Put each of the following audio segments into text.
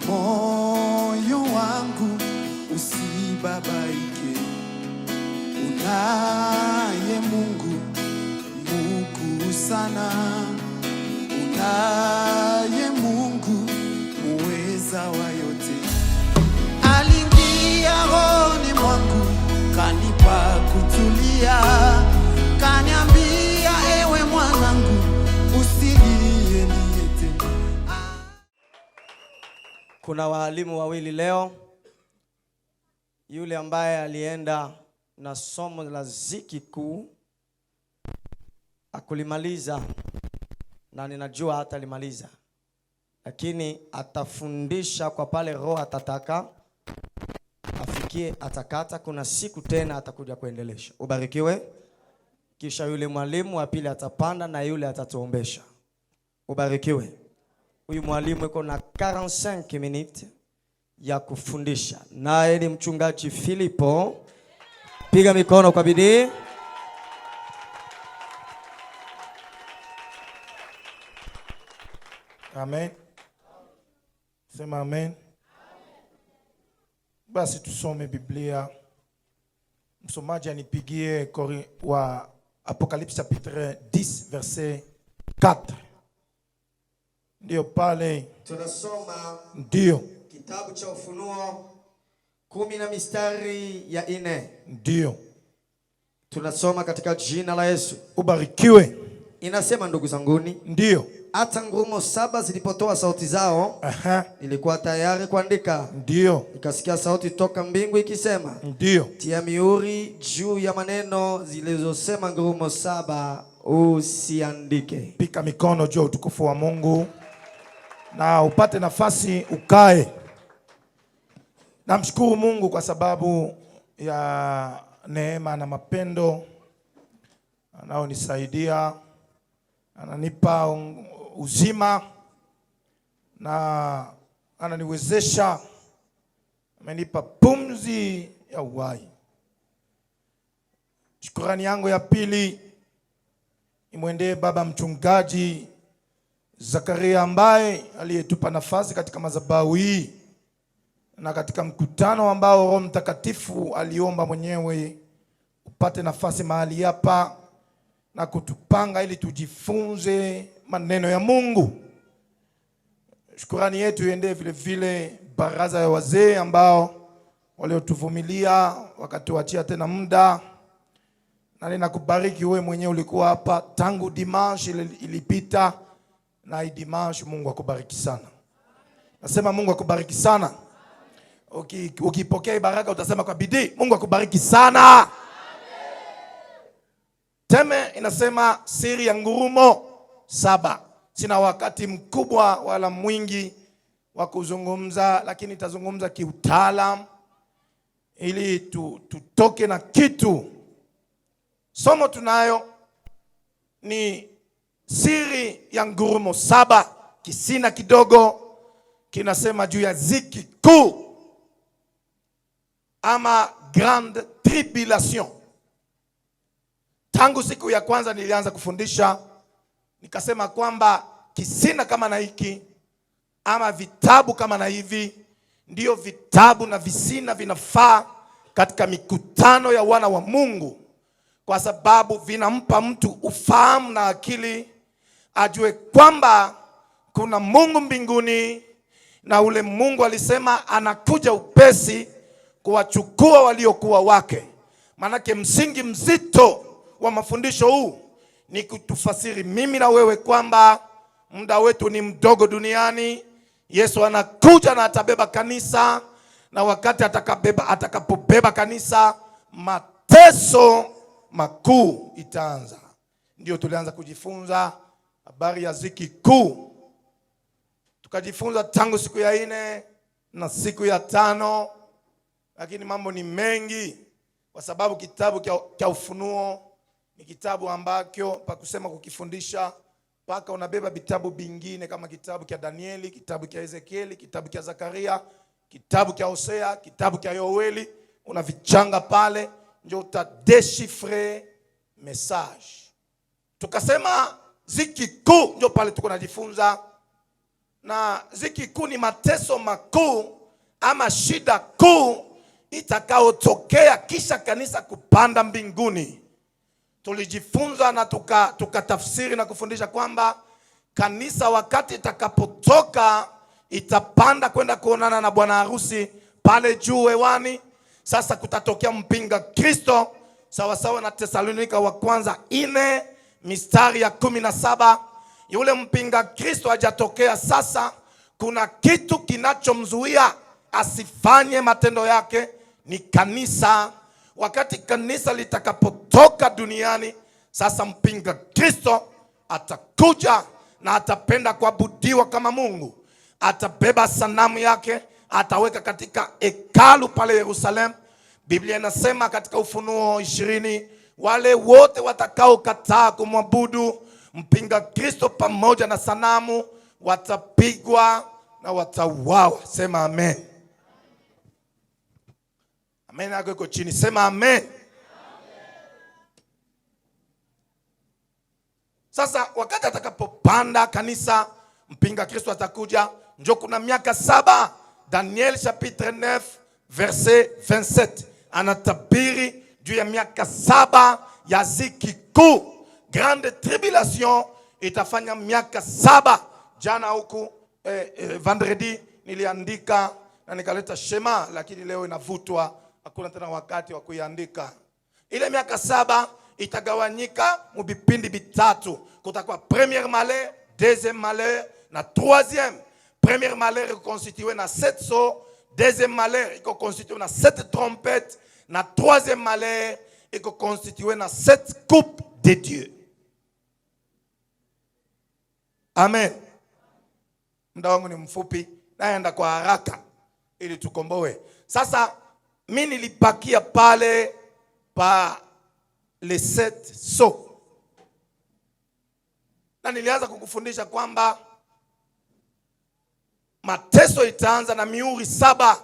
moyo wangu usibabaike. Unaye Mungu mkuu sana, unaye Mungu muweza wa yote. Aliingia rohoni mwangu, kanipa kutulia, kaniambia ewe mwanangu usilie niete. Kuna walimu wawili leo. Yule ambaye alienda na somo la ziki kuu akulimaliza, na ninajua hatalimaliza, lakini atafundisha kwa pale roho atataka afikie, atakata. Kuna siku tena atakuja kuendelesha. Ubarikiwe. Kisha yule mwalimu wa pili atapanda na yule atatuombesha. Ubarikiwe. Huyu mwalimu yuko na 45 minutes ya kufundisha. Naye ni mchungaji Filipo. Piga mikono kwa bidii. Amen. Sema amen. Basi tusome Biblia. Msomaji anipigie wa Apocalypse chapitre 10 verset 4. Ndio pale tunasoma ndio kitabu cha Ufunuo 10 na mistari ya 4. Ndio tunasoma katika jina la Yesu. Ubarikiwe. Inasema, ndugu zanguni, ndio hata ngurumo 7 zilipotoa sauti zao, nilikuwa tayari kuandika. Ndio nikasikia sauti toka mbingu ikisema, ndio tia mihuri juu ya maneno zilizosema ngurumo 7, usiandike. Pika mikono juu utukufu wa Mungu na upate nafasi ukae. Namshukuru Mungu kwa sababu ya neema na mapendo anaonisaidia, ananipa uzima na ananiwezesha, amenipa pumzi ya uhai. Shukrani yangu ya pili imwendee baba mchungaji Zakaria ambaye aliyetupa nafasi katika madhabahu hii na katika mkutano ambao Roho Mtakatifu aliomba mwenyewe upate nafasi mahali hapa na kutupanga ili tujifunze maneno ya Mungu. Shukrani yetu iende vile vile baraza ya wazee ambao waliotuvumilia wakatuachia tena muda. Na ninakubariki wewe mwenyewe ulikuwa hapa tangu dimanche ilipita, na hii dimanche Mungu akubariki sana. Nasema Mungu akubariki sana. Ukipokea baraka utasema kwa bidii, Mungu akubariki sana. Teme inasema siri ya ngurumo 7. Sina wakati mkubwa wala mwingi wa kuzungumza, lakini nitazungumza kiutaalamu ili tutoke na kitu. Somo tunayo ni siri ya ngurumo 7. Kisina kidogo kinasema juu ya ziki kuu ama grande tribulation. Tangu siku ya kwanza nilianza kufundisha, nikasema kwamba kisina kama na hiki ama vitabu kama na hivi ndio vitabu na visina vinafaa katika mikutano ya wana wa Mungu, kwa sababu vinampa mtu ufahamu na akili ajue kwamba kuna Mungu mbinguni, na ule Mungu alisema anakuja upesi kuwachukua waliokuwa wake. Manake msingi mzito wa mafundisho huu ni kutufasiri mimi na wewe kwamba muda wetu ni mdogo duniani. Yesu anakuja na atabeba kanisa, na wakati atakapobeba kanisa, mateso makuu itaanza. Ndio tulianza kujifunza habari ya ziki kuu. Tukajifunza tangu siku ya 4 na siku ya 5, lakini mambo ni mengi kwa sababu kitabu cha Ufunuo ni kitabu ambacho pa kusema kukifundisha paka unabeba vitabu vingine kama kitabu cha Danieli, kitabu cha Ezekieli, kitabu cha Zakaria, kitabu cha Hosea, kitabu cha Yoeli, unavichanga pale ndio utadeshifre message. Tukasema ziki kuu ndio pale tuko najifunza, na ziki kuu ni mateso makuu ama shida kuu itakaotokea kisha kanisa kupanda mbinguni. Tulijifunza na tukatafsiri na kufundisha kwamba kanisa wakati itakapotoka itapanda kwenda kuonana na bwana harusi pale juu hewani. Sasa kutatokea mpinga Kristo sawa sawa na Tesalonika wa kwanza 4 mistari ya 17. Yule mpinga Kristo hajatokea. Sasa kuna kitu kinachomzuia asifanye matendo yake, ni kanisa. Wakati kanisa litakapotoka duniani, sasa mpinga Kristo atakuja na atapenda kuabudiwa kama Mungu. Atabeba sanamu yake, ataweka katika hekalu pale Yerusalemu. Biblia inasema katika Ufunuo 20, wale wote watakao kataa kumwabudu mpinga Kristo pamoja na sanamu watapigwa na watauawa. Sema amen. Amen yako iko chini. Sema amen. Sasa wakati atakapopanda kanisa, mpinga Kristo atakuja. Njo kuna miaka 7. Daniel chapitre 9 verset 27 anatabiri juu ya miaka 7 ya ziki kuu. Grande tribulation itafanya miaka 7. Jana huku vendredi niliandika na nikaleta shema, lakini leo inavutwa, hakuna tena wakati wa kuiandika. Ile miaka 7 itagawanyika mubipindi bitatu. Kutakuwa premier malheur, deuxième malheur na troisième. Premier malheur iko constitué na 7 sceaux, deuxième malheur iko constitué na 7 trompettes, na troisième malheur iko constitué na 7 coupes de Dieu. Amen. Muda wangu ni mfupi, naenda kwa haraka ili tukomboe. Sasa mimi nilipakia pale pa les 7 sceaux. Na nilianza kukufundisha kwamba mateso itaanza na mihuri 7.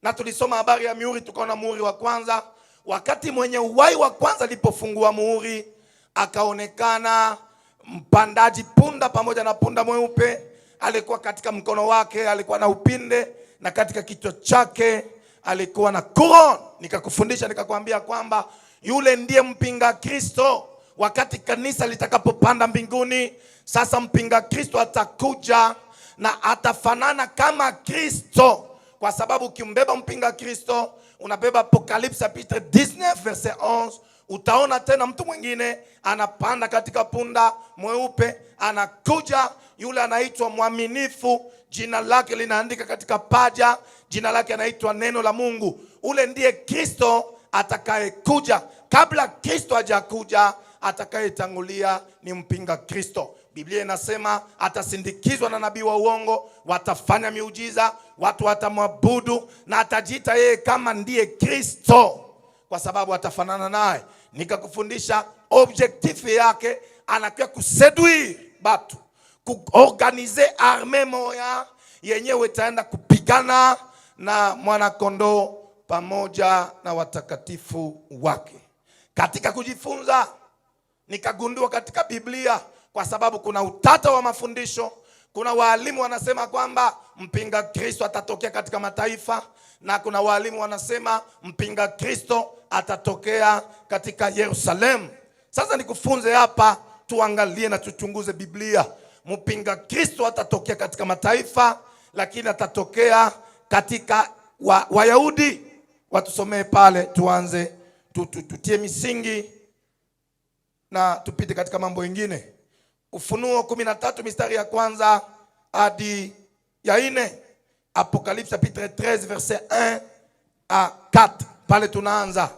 Na tulisoma habari ya mihuri, tukaona muhuri wa kwanza. Wakati mwenye uhai wa kwanza alipofungua muhuri, akaonekana mpandaji punda pamoja na punda mweupe. Alikuwa katika mkono wake alikuwa na upinde, na katika kichwa chake alikuwa na couronne. Nikakufundisha nikakwambia kwamba yule ndiye mpinga Kristo. Wakati kanisa litakapopanda mbinguni, sasa mpinga Kristo atakuja na atafanana kama Kristo. Kwa sababu ukimbeba mpinga Kristo, unabeba Apocalypse chapitre 19 verset 11. Utaona tena mtu mwingine anapanda katika punda mweupe, anakuja. Yule anaitwa mwaminifu, jina lake linaandika katika paja, jina lake anaitwa neno la Mungu. Ule ndiye Kristo atakayekuja. Kabla Kristo hajakuja, atakayetangulia ni mpinga Kristo. Biblia inasema atasindikizwa na nabii wa uongo, watafanya miujiza, watu watamwabudu, na atajiita yeye kama ndiye Kristo kwa sababu atafanana naye. Nikakufundisha objectif yake, anakuwa kuseduire batu, kuorganize arme moya yenyewe itaenda kupigana na mwana kondoo pamoja na watakatifu wake. Katika kujifunza nikagundua katika Biblia, kwa sababu kuna utata wa mafundisho. Kuna walimu wanasema kwamba mpinga Kristo atatokea katika mataifa, na kuna walimu wanasema mpinga Kristo atatokea katika Yerusalemu. Sasa nikufunze hapa, tuangalie na tuchunguze Biblia. Mpinga Kristo atatokea katika mataifa, lakini atatokea katika Wayahudi. Watusomee pale, tuanze tutie misingi na tupite katika mambo mengine. Ufunuo 13 mistari ya kwanza hadi ya 4. Apocalypse chapitre 13 verset 1 à 4. Pale tunaanza.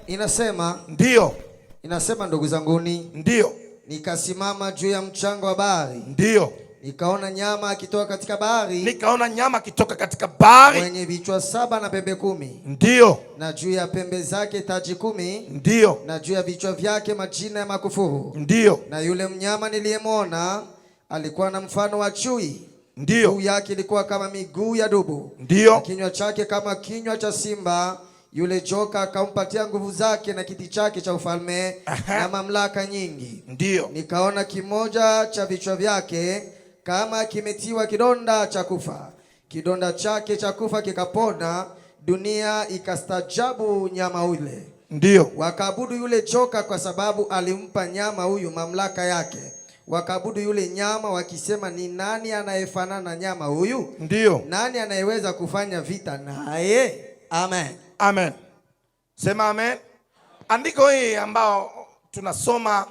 Inasema, ndio. Inasema, ndugu zanguni, ndio. Nikasimama juu ya mchanga wa bahari. Ndio. Nikaona nyama akitoka katika bahari. Nikaona nyama akitoka katika bahari, mwenye vichwa 7 na pembe 10. Ndio. Na juu ya pembe zake taji 10. Ndio. Na juu ya vichwa vyake majina ya makufuru. Ndio. Na yule mnyama niliyemwona alikuwa na mfano wa chui. Ndio. Miguu yake ilikuwa kama miguu ya dubu. Ndio. Na kinywa chake kama kinywa cha simba. Yule joka akampatia nguvu zake na kiti chake cha ufalme na mamlaka nyingi. Ndiyo. Nikaona kimoja cha vichwa vyake kama kimetiwa kidonda cha kufa. Kidonda chake cha kufa kikapona, dunia ikastajabu nyama ule. Ndiyo. Wakaabudu yule joka kwa sababu alimpa nyama huyu mamlaka yake. Wakaabudu yule nyama wakisema, ni nani anayefanana na nyama huyu? Ndiyo. Nani anayeweza kufanya vita naye? Amen. Amen. Sema amen. Andiko hii ambao tunasoma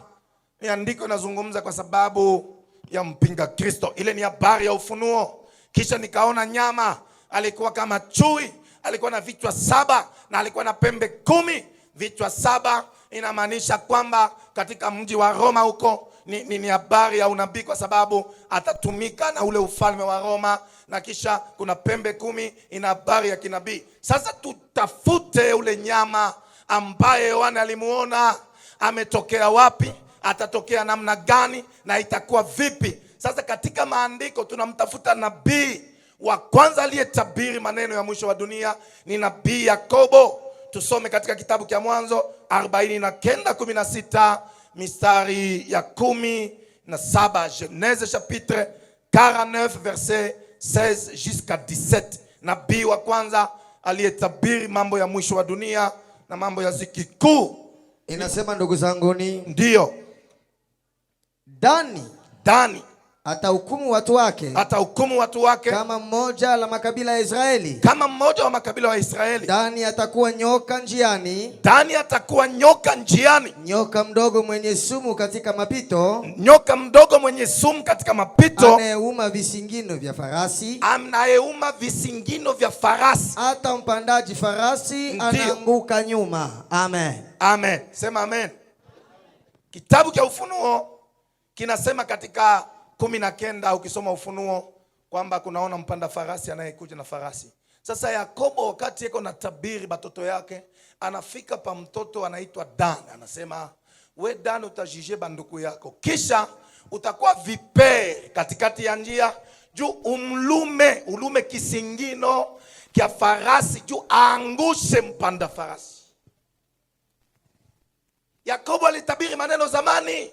ni andiko nazungumza kwa sababu ya mpinga Kristo. Ile ni habari ya ufunuo. Kisha nikaona nyama, alikuwa kama chui, alikuwa na vichwa 7 na alikuwa na pembe 10. Vichwa 7 inamaanisha kwamba katika mji wa Roma huko ni habari ya unabii, kwa sababu atatumika na ule ufalme wa Roma, na kisha kuna pembe 10 ina habari ya kinabii. Sasa tutafute ule nyama ambaye Yohana alimuona, ametokea wapi, atatokea namna gani na itakuwa vipi? Sasa katika maandiko tunamtafuta nabii wa kwanza aliyetabiri maneno ya mwisho wa dunia, ni nabii Yakobo. Tusome katika kitabu cha Mwanzo 49:16 mistari ya 17. Genèse chapitre 49 verset 16 jusqu'à 17. Nabii wa kwanza aliyetabiri mambo ya mwisho wa dunia na mambo ya ziki kuu. Inasema, ndugu zanguni, ndiyo, Dani atahukumu watu wake kama mmoja la makabila ya Israeli. Kama mmoja wa makabila wa Israeli. Dani atakuwa nyoka njiani. Nyoka mdogo mwenye sumu katika mapito. Anayeuma visingino vya farasi. Hata mpandaji farasi anaanguka nyuma. Amen. Amen. Sema amen. Kitabu cha Ufunuo kinasema katika 19 ukisoma Ufunuo kwamba kunaona mpanda farasi anayekuja na farasi. Sasa Yakobo wakati yeko na tabiri batoto yake, anafika pa mtoto anaitwa Dan. Anasema, we Dan, utajije banduku yako, kisha utakuwa vipere katikati ya njia, juu ulume kisingino kia farasi, juu aangushe mpanda farasi. Yakobo alitabiri maneno zamani,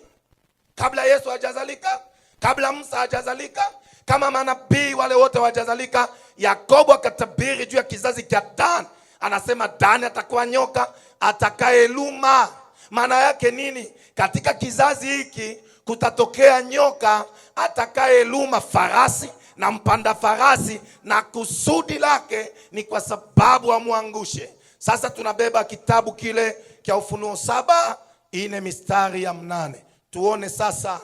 kabla Yesu hajazalika, kabla Musa hajazalika, kama manabii wale wote hawajazalika. Yakobo akatabiri juu ya kizazi cha Dan. Anasema Dan atakuwa nyoka atakayeluma. Maana yake nini? Katika kizazi hiki kutatokea nyoka atakayeluma farasi na mpanda farasi, na kusudi lake ni kwa sababu amwangushe. Sasa tunabeba kitabu kile cha Ufunuo 7:4 mistari ya 8. Tuone sasa,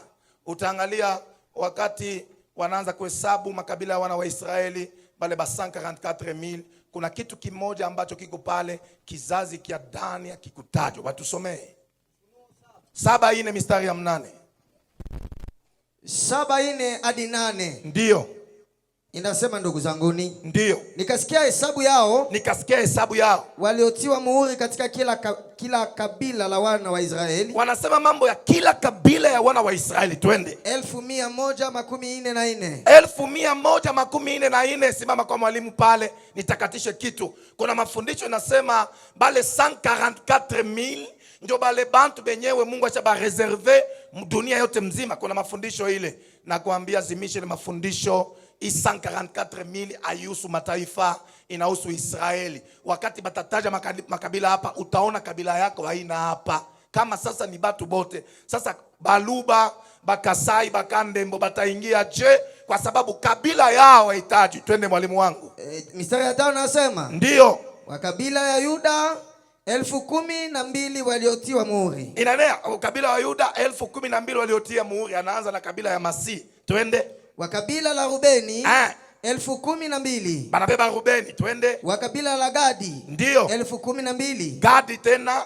utaangalia wakati wanaanza kuhesabu makabila ya wana wa Israeli bale ba 144,000, kuna kitu kimoja ambacho kiko pale, kizazi kia Dani kikutajwa. Watusomee 7:4 mistari ya 8. 7:4 hadi 8. Ndiyo. Inasema, ndugu zanguni, ndiyo, nikasikia hesabu yao waliotiwa muhuri katika kila kabila la wana wa Israeli. Wanasema mambo ya kila kabila ya wana wa Israeli. Twende 1,144. 1,144. Simama kwa mwalimu pale nitakatishe kitu. Kuna mafundisho inasema bale 144,000 ndio bale bantu benyewe Mungu achaba reserve dunia yote mzima. Kuna mafundisho ile, na kuambia zimishe ile mafundisho. 144,000 ayusu mataifa, inahusu Israeli. Wakati batataja makabila hapa, utaona kabila yako haina hapa. Kama sasa ni batu bote. Sasa Baluba, Bakasai, Bakandembo bataingia je? Kwa sababu kabila yao haitaji. Twende mwalimu wangu. Mistari ya 5 nasema, ndiyo, wa kabila ya Yuda 12,000 waliotiwa muhuri. Inanea kabila wa Yuda 12,000 waliotia muhuri. Anaanza na kabila ya Masi. Twende. Wa kabila la Rubeni 12,000. Banabeba Rubeni. Twende. Wa kabila la Gadi, ndiyo, 12,000. Gadi tena.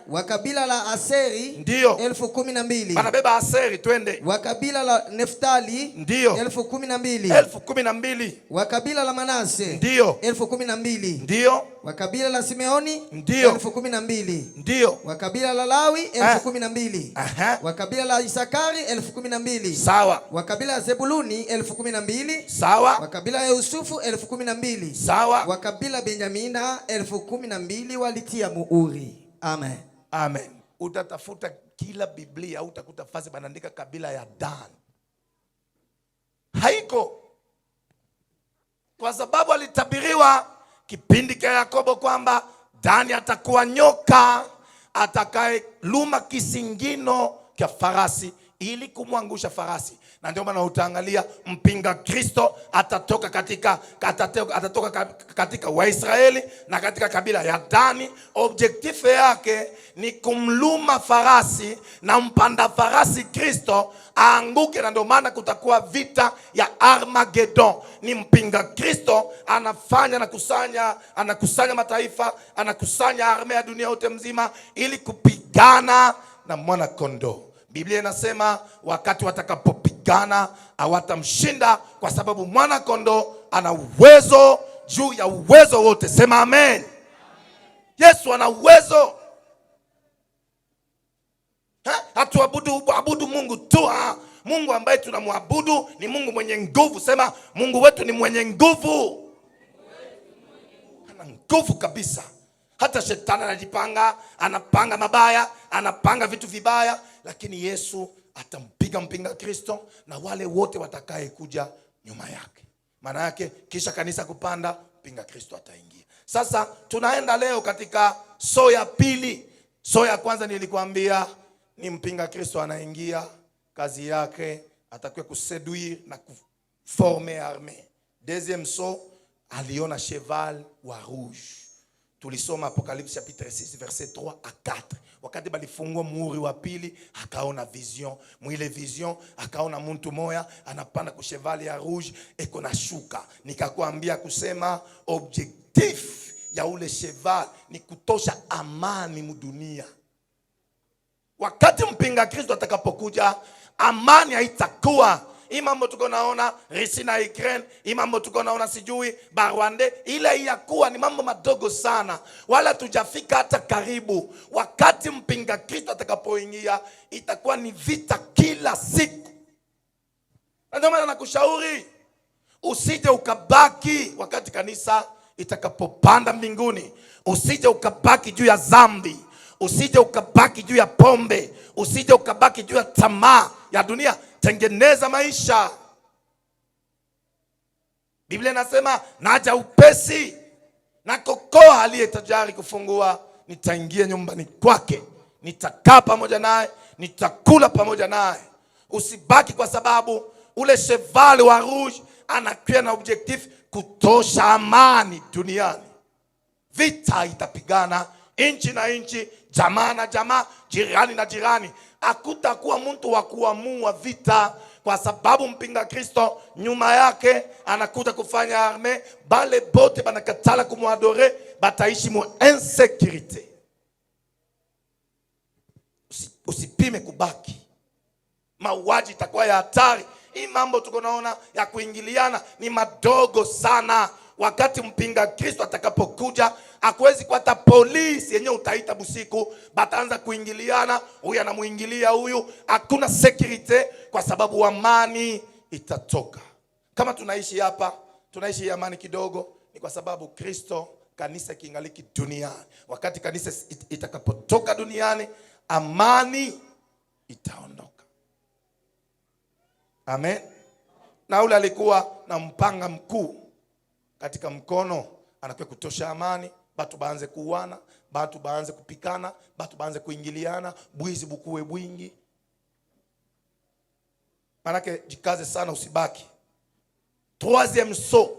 Wa kabila la Aseri, ndiyo, 12,000. Banabeba Aseri. Twende. Wa kabila la Neftali, ndiyo, 12,000. 12,000. Wa kabila la Manase, ndiyo, 12,000. ndiyo. Wa kabila la Simeoni, ndiyo, 12,000. ndiyo. Wa kabila la Lawi 12,000. Wa kabila la Isakari 12,000. Sawa. Wa kabila la Zebuluni 12,000. Sawa. kabila ya Yusufu 12,000. Sawa. Wa kabila Benyamina 12,000 walitia muhuri. Amen. Amen. Utatafuta kila Biblia utakuta fasi banaandika kabila ya Dan. Haiko. Kwa sababu alitabiriwa kipindi cha Yakobo kwamba Dani atakuwa nyoka atakaye luma kisingino kia farasi ili kumwangusha farasi. Na ndio maana utaangalia mpinga Kristo atatoka katika Waisraeli na katika kabila ya Dani. Objectif yake ni kumluma farasi na mpanda farasi Kristo aanguke, na ndio maana kutakuwa vita ya Armageddon. Ni mpinga Kristo anakusanya mataifa, anakusanya arme ya dunia yote mzima ili kupigana na mwana kondoo. Biblia inasema wakati watakapopigana hawatamshinda, kwa sababu mwana kondoo ana uwezo juu ya uwezo wote. Sema amen. Yesu ana uwezo. Hatuabudu Mungu tu. Mungu ambaye tunamwabudu ni Mungu mwenye nguvu. Sema Mungu wetu ni mwenye nguvu. Ana nguvu kabisa. Hata shetani anajipanga, anapanga mabaya, anapanga vitu vibaya, lakini Yesu atampiga mpinga Kristo na wale wote watakaye kuja nyuma yake. Maana yake kisha kanisa kupanda, mpinga Kristo ataingia. Sasa tunaenda leo katika so ya pili. So ya kwanza nilikwambia ni mpinga Kristo anaingia, kazi yake atakuwa kuseduire na kuformer armée. Deuxième so, aliona cheval wa rouge. Tulisoma Apocalypse chapitre 6 verset 3 à 4. Wakati balifungua muhuri wa pili, akaona vision. Mwile vision akaona muntu moya anapanda ku cheval ya rouge eko na shuka. Nikakwambia kusema objectif ya ule cheval ni kutosha amani mudunia. Wakati mpinga Kristo atakapokuja, amani haitakuwa. Imambo tuko naona Russia na Ukraine, imambo tuko naona sijui Barwande, ile yakuwa ni mambo madogo sana, wala tujafika hata karibu. Wakati mpinga Kristo atakapoingia, itakuwa ni vita kila siku. Ndio maana nakushauri usije ukabaki wakati kanisa itakapopanda mbinguni, usije ukabaki juu ya dhambi, usije ukabaki juu ya pombe, usije ukabaki juu ya tamaa ya dunia. Tengeneza maisha. Biblia inasema naja upesi, na kokoa aliye tayari kufungua, nitaingia nyumbani kwake, nitakaa pamoja naye, nitakula pamoja naye. Usibaki, kwa sababu ule cheval wa rouge anakuwa na objectif kutosha amani duniani. Vita itapigana inchi na inchi, jamaa na jamaa, jirani na jirani. Hakutakuwa mtu wa kuamua vita, kwa sababu mpinga Kristo nyuma yake anakuja kufanya arme. Bale bote banakatala kumwadore, bataishi mu insécurité. Usipime kubaki. Mauaji itakuwa ya hatari. Hii mambo tuko naona ya kuingiliana ni madogo sana. Wakati mpinga Kristo atakapokuja, hakuwezi kwa hata polisi yenye utaita busiku, bataanza kuingiliana, huyu anamuingilia huyu. Hakuna security, kwa sababu amani itatoka. Kama tunaishi hapa, tunaishi amani kidogo, ni kwa sababu Kristo, kanisa kingaliki duniani. Wakati kanisa itakapotoka duniani, amani itaondoka. Amen. Na ule alikuwa na mpanga mkuu katika mkono, anakuwa kutosha amani. Batu baanze kuuana, batu baanze kupikana, batu baanze kuingiliana, bwizi bukuwe bwingi. Manake jikaze sana, usibaki. Troisième saut,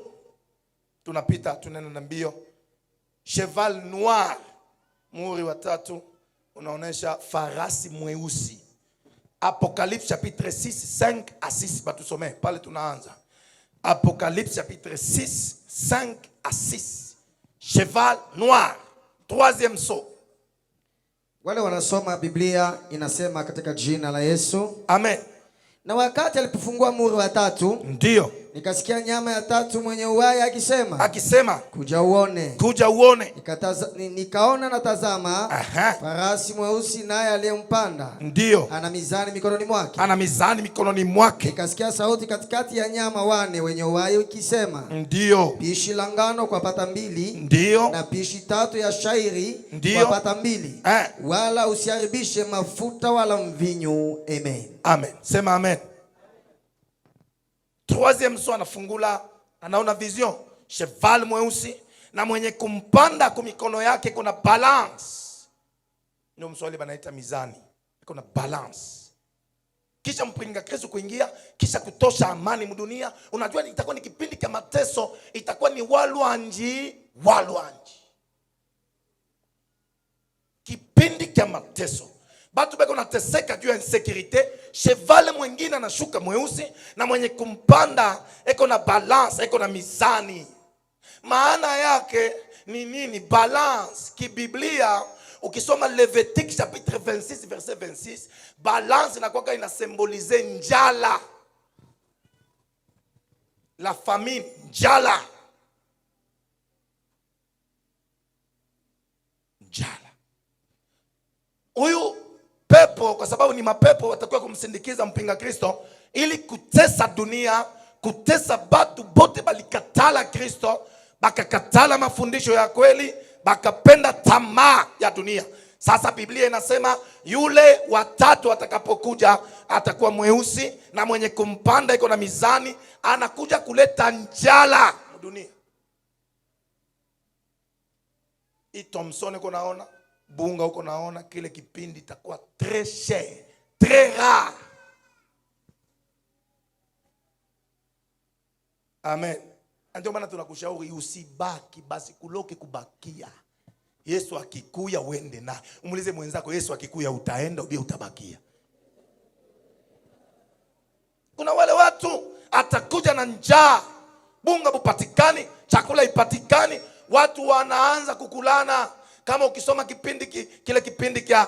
tunapita tunena na mbio. Cheval noir, muhuri wa tatu unaonesha farasi mweusi. Apocalypse chapitre 6 5 à 6, batusome pale tunaanza. Apocalypse chapitre 6 5 à 6. Cheval noir, troisième saut. Wale wanasoma Biblia inasema katika jina la Yesu. Amen. Na wakati alipofungua muhuri wa tatu, ndio Nikasikia nyama ya tatu mwenye uhai akisema kuja uone. kuja uone. Nikaona na tazama, Aha. farasi mweusi, naye aliyempanda Ndiyo. ana mizani mikononi mwake. Ana mizani mikononi mwake. Nikasikia sauti katikati ya nyama wane wenye uhai ikisema, Ndiyo. pishi la ngano kwa pata 2, Ndiyo. na pishi 3 ya shairi Ndiyo. kwa pata 2, wala usiharibishe mafuta wala mvinyo. Amen. Amen. Sema amen. Troisième soir anafungula, anaona vision, cheval mweusi na mwenye kumpanda kwa mikono yake kuna balance. Ndio Mswahili banaita mizani. Kuna balance. Kisha mpinga Kristo kuingia, kisha kutosha amani mdunia. Unajua itakuwa ni kipindi cha mateso, itakuwa ni walwanji. Kipindi cha mateso. Batu beko nateseka juu ya insécurité. Cheval mwingine anashuka mweusi na mwenye kumpanda eko na balance, eko na mizani. Maana yake ni nini? Balance kibiblia, ukisoma Levitique chapitre 26 verset 26, balance inakuwa inasymbolize njala, la famine, njala. Huyu pepo, kwa sababu ni mapepo, watakuwa kumsindikiza mpinga Kristo ili kutesa dunia, kutesa batu bote balikatala Kristo, bakakatala mafundisho ya kweli, bakapenda tamaa ya dunia. Sasa Biblia inasema yule watatu atakapokuja atakuwa mweusi na mwenye kumpanda iko na mizani, anakuja kuleta njala dunia. Thompson uko naona, bunga uko naona, kile kipindi itakuwa très cher, très rare. Amen. Ndio maana tunakushauri usibaki basi kuloke kubakia. Yesu akikuya uende na. Umuulize mwenzako, Yesu akikuya utaenda au utabakia? Kuna wale watu atakuja na njaa, bunga bupatikani, chakula ipatikani, watu wanaanza kukulana. Kama ukisoma kipindi kile kipindi kia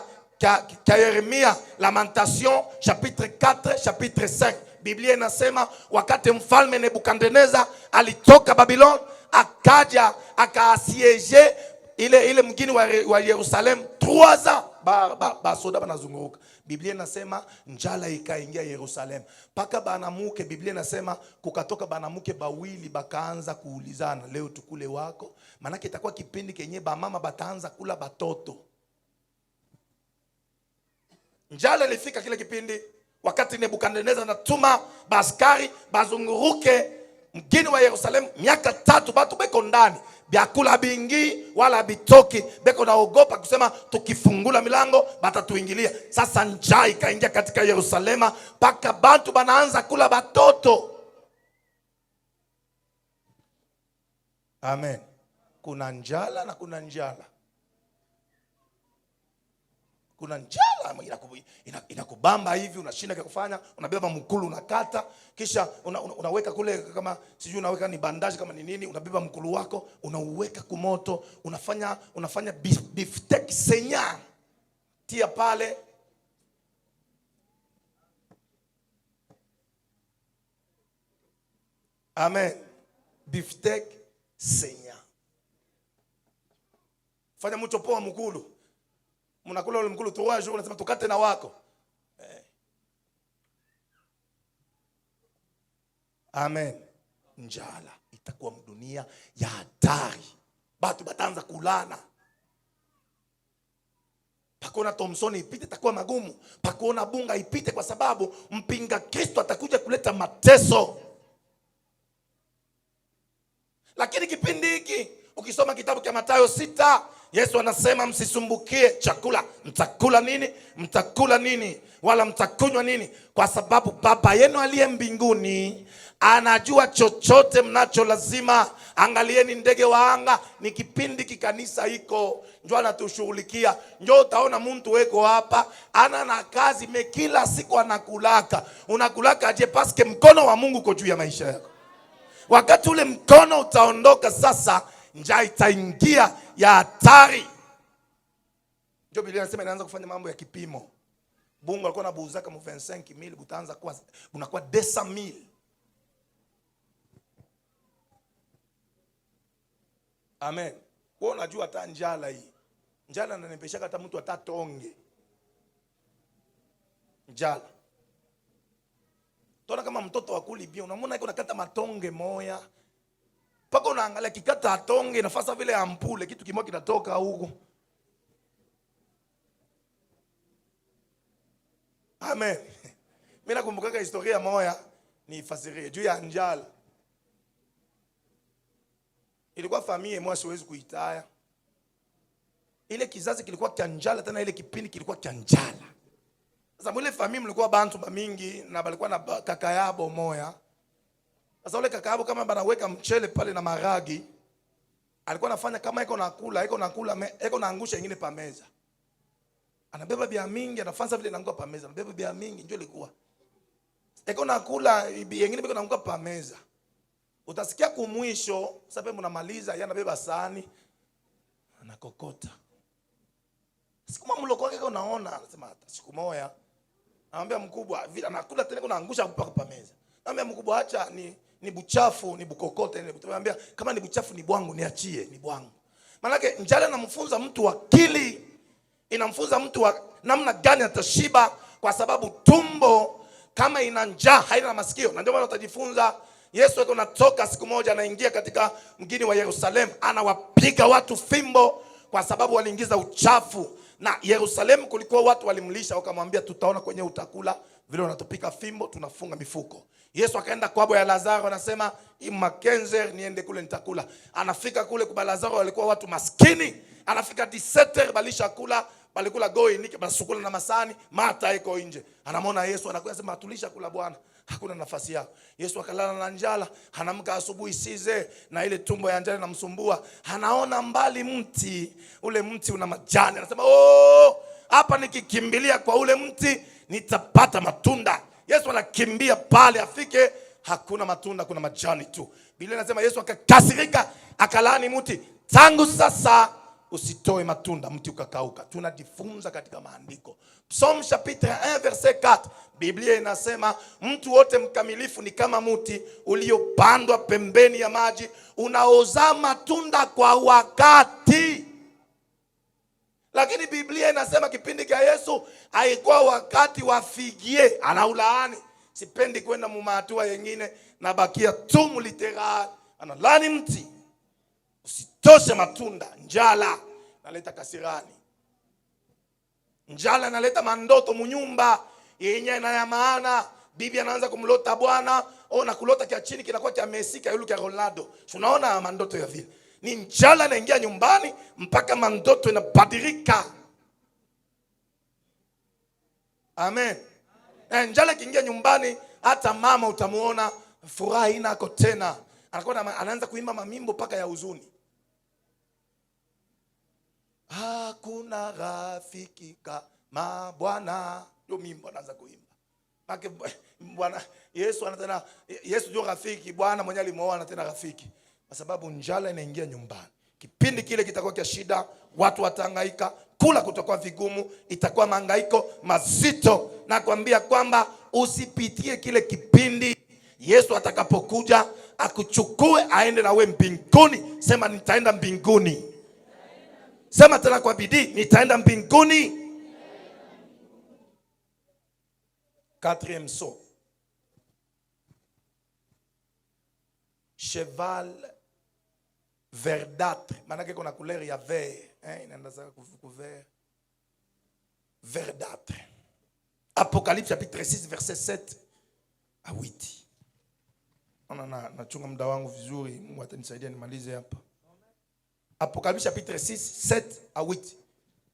Yeremia, Lamentation chapitre 4 chapitre 5, Biblia inasema wakati mfalme Nebukadneza alitoka Babylon, akaja akaasiege ile mgini wa Yerusalem 3 ans, basoda banazunguruka. Biblia inasema njala ikaingia Yerusalem. Paka banamuke, Biblia inasema kukatoka banamuke bawili bakaanza kuulizana, leo tukule wako? Manake itakuwa kipindi kenye ba mama bataanza kula batoto. Njala ilifika kile kipindi wakati Nebukadneza anatuma baskari bazunguruke mgini wa Yerusalem miaka 3, batu beko ndani, byakula bingi wala bitoki, beko naogopa kusema tukifungula milango batatuingilia. Sasa njaa ikaingia katika Yerusalema, paka batu banaanza kula batoto. Amen. Kuna njala na kuna njala. Kuna njala inakubamba hivi, unashinda kwa kufanya, unabeba mkulu unakata, kisha unaweka kule, kama sijui unaweka ni bandaji kama ni nini, unabeba mkulu wako unauweka kumoto, unafanya beefsteak senya, tia pale. Amen. Beefsteak senya. Fanya mcho poa mkulu. Mnakula ule mkulu 3 jours, unasema tukate na wako. Amen. Njala itakuwa mdunia ya hatari. Batu bataanza kulana. Pakona Thompson ipite itakuwa magumu. Pakona bunga ipite, kwa sababu mpinga Kristo atakuja kuleta mateso. Lakini kipindi hiki ukisoma kitabu cha Mathayo 6, Yesu anasema msisumbukie chakula, mtakula nini, mtakula nini, wala mtakunywa nini, kwa sababu Baba yenu aliye mbinguni anajua chochote mnacho lazima. Angalieni ndege wa anga. Ni kipindi kikanisa hiko njoo anatushughulikia. Njoo utaona mtu weko hapa ana na kazi kila siku anakulaka. Unakulaka je? Paske mkono wa Mungu uko juu ya maisha yako. Wakati ule mkono utaondoka, sasa njaa itaingia ya hatari. Ndio Biblia inasema inaanza kufanya mambo ya kipimo. Bunga alikuwa anabuuza kama 25,000, utaanza kuwa unakuwa 200,000. Amen. Wewe unajua hata njala hii. Njala inanipeshaka hata mtu atatonge. Njala. Tona kama mtoto wakuli bia, unamwona yuko nakata matonge moya. Paka unaangalia kikata atonge nafasa vile ampule kitu kimoja kinatoka huko. Amen. Mimi nakumbuka historia moya ni fasirie juu ya njala. Ilikuwa familia moja siwezi kuitaya. Ile kizazi kilikuwa cha njala, tena ile kipindi kilikuwa cha njala. Sasa mwile familia mlikuwa bantu mingi na balikuwa na kaka yabo moya. Sasa ule kaka yabo kama banaweka mchele pale na maragi, alikuwa anafanya kama iko naangusha ingine pa meza. Anabeba bia mingi, anafanya vile naanguka pa meza. Anabeba bia mingi ndio ilikuwa. Iko nakula ingine biko naanguka pa meza. Utasikia kumwisho, sababu mnamaliza yeye anabeba sahani anakokota. Siku mama mloko wake unaona, anasema hata siku moja anamwambia mkubwa, vile anakula tena kunaangusha mpaka pa meza. Anamwambia mkubwa, acha ni buchafu, ni bukokote. Anamwambia kama ni buchafu ni bwangu, niachie, ni bwangu. Maana yake njala inamfunza mtu akili, inamfunza mtu wa namna gani atashiba, kwa sababu tumbo kama ina njaa haina masikio. Na ndio maana utajifunza Yesu yuko natoka siku moja anaingia katika mgini wa Yerusalemu, anawapiga watu fimbo kwa sababu waliingiza uchafu. Na Yerusalemu kulikuwa watu walimlisha, wakamwambia tutaona kwenye utakula vile unatupika fimbo, tunafunga mifuko. Yesu akaenda kwabo ya Lazaro, anasema Makenzer niende kule nitakula. Anafika kule kwa Lazaro, walikuwa watu maskini. Anafika 17 balisha kula, balikula goi nike basukula na masani, Martha iko nje. Anamwona Yesu anakuja sema tulisha kula Bwana, hakuna nafasi yako. Yesu akalala na njala, anamka asubuhi size na ile tumbo ya njala inamsumbua. Anaona mbali mti, ule mti una majani. Anasema hapa nikikimbilia kwa ule mti nitapata matunda. Yesu anakimbia pale, afike hakuna matunda, kuna majani tu. Biblia inasema Yesu akakasirika, akalaani mti, tangu sasa usitoe matunda, mti ukakauka. Tunajifunza katika maandiko. Psalm chapitre 1 verset 4. Biblia inasema mtu wote mkamilifu ni kama mti uliopandwa pembeni ya maji, unaozaa matunda kwa wakati. Lakini Biblia inasema kipindi cha Yesu haikuwa wakati wa figie, anaulaani. Sipendi kwenda mumahatua yengine, na bakia tu literal. Analani mti usitoshe matunda. Njala naleta kasirani. Njala naleta mandoto munyumba yenye na ya maana. Bibi anaanza kumlota bwana, na kulota kia chini kinakuwa kia Messi kia yule kia Ronaldo. Tunaona mandoto ya vile. Ni njala inaingia nyumbani mpaka mandoto inabadilika. Amen. Na njala kiingia nyumbani, hata mama utamuona furaha inako tena. Anakuwa anaanza kuimba mamimbo paka ya huzuni. Hakuna rafiki kama Bwana. Ndio mimbo anaanza kuimba. Maana Bwana Yesu anatena, Yesu ndio rafiki, Bwana mwenye alimuoa anatena rafiki. Kwa sababu njala inaingia nyumbani. Kipindi kile kitakuwa kia shida, watu watahangaika, kula kutakuwa vigumu, itakuwa mahangaiko mazito. Na kuambia kwamba usipitie kile kipindi. Yesu atakapokuja akuchukue aende na we mbinguni. Sema nitaenda mbinguni. Sema tena kwa bidii, nitaenda mbinguni. 4e saut. Cheval verdâtre. Manake kuna couleur ya vert, inaenda saka couvert verdâtre. Apocalypse chapitre 6 verset 7 à 8. Nachunga muda wangu vizuri, Mungu atanisaidia nimalize hapa. Apocalypse chapitre 6 7 à 8.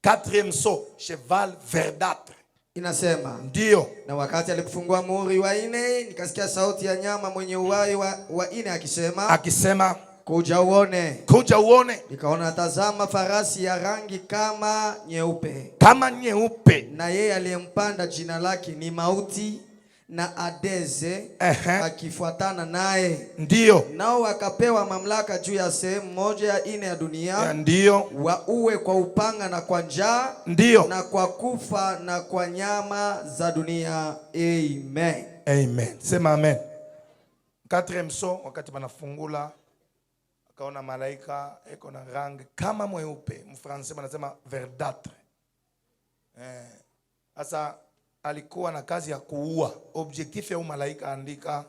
4e saut, cheval verdâtre. Inasema ndio, na wakati alipofungua muhuri wa 4, nikasikia sauti ya nyama mwenye uhai wa 4 akisema kuja uone. Kuja uone. Nikaona tazama farasi ya rangi kama nyeupe. Kama nyeupe. Na yeye aliyempanda jina lake ni Mauti na Adeze, akifuatana naye. Ndio. Nao wakapewa mamlaka juu ya sehemu moja ya 4 ya dunia. Ndio. Waue kwa upanga na kwa njaa. Ndio. Na kwa kufa na kwa nyama za dunia. Amen. Amen. Sema amen. 4e saut, wakati banafungula kaona malaika eko na rangi kama mweupe, mfransa wanasema verdâtre. Asa alikuwa na kazi ya kuua. Objectif ya malaika andika,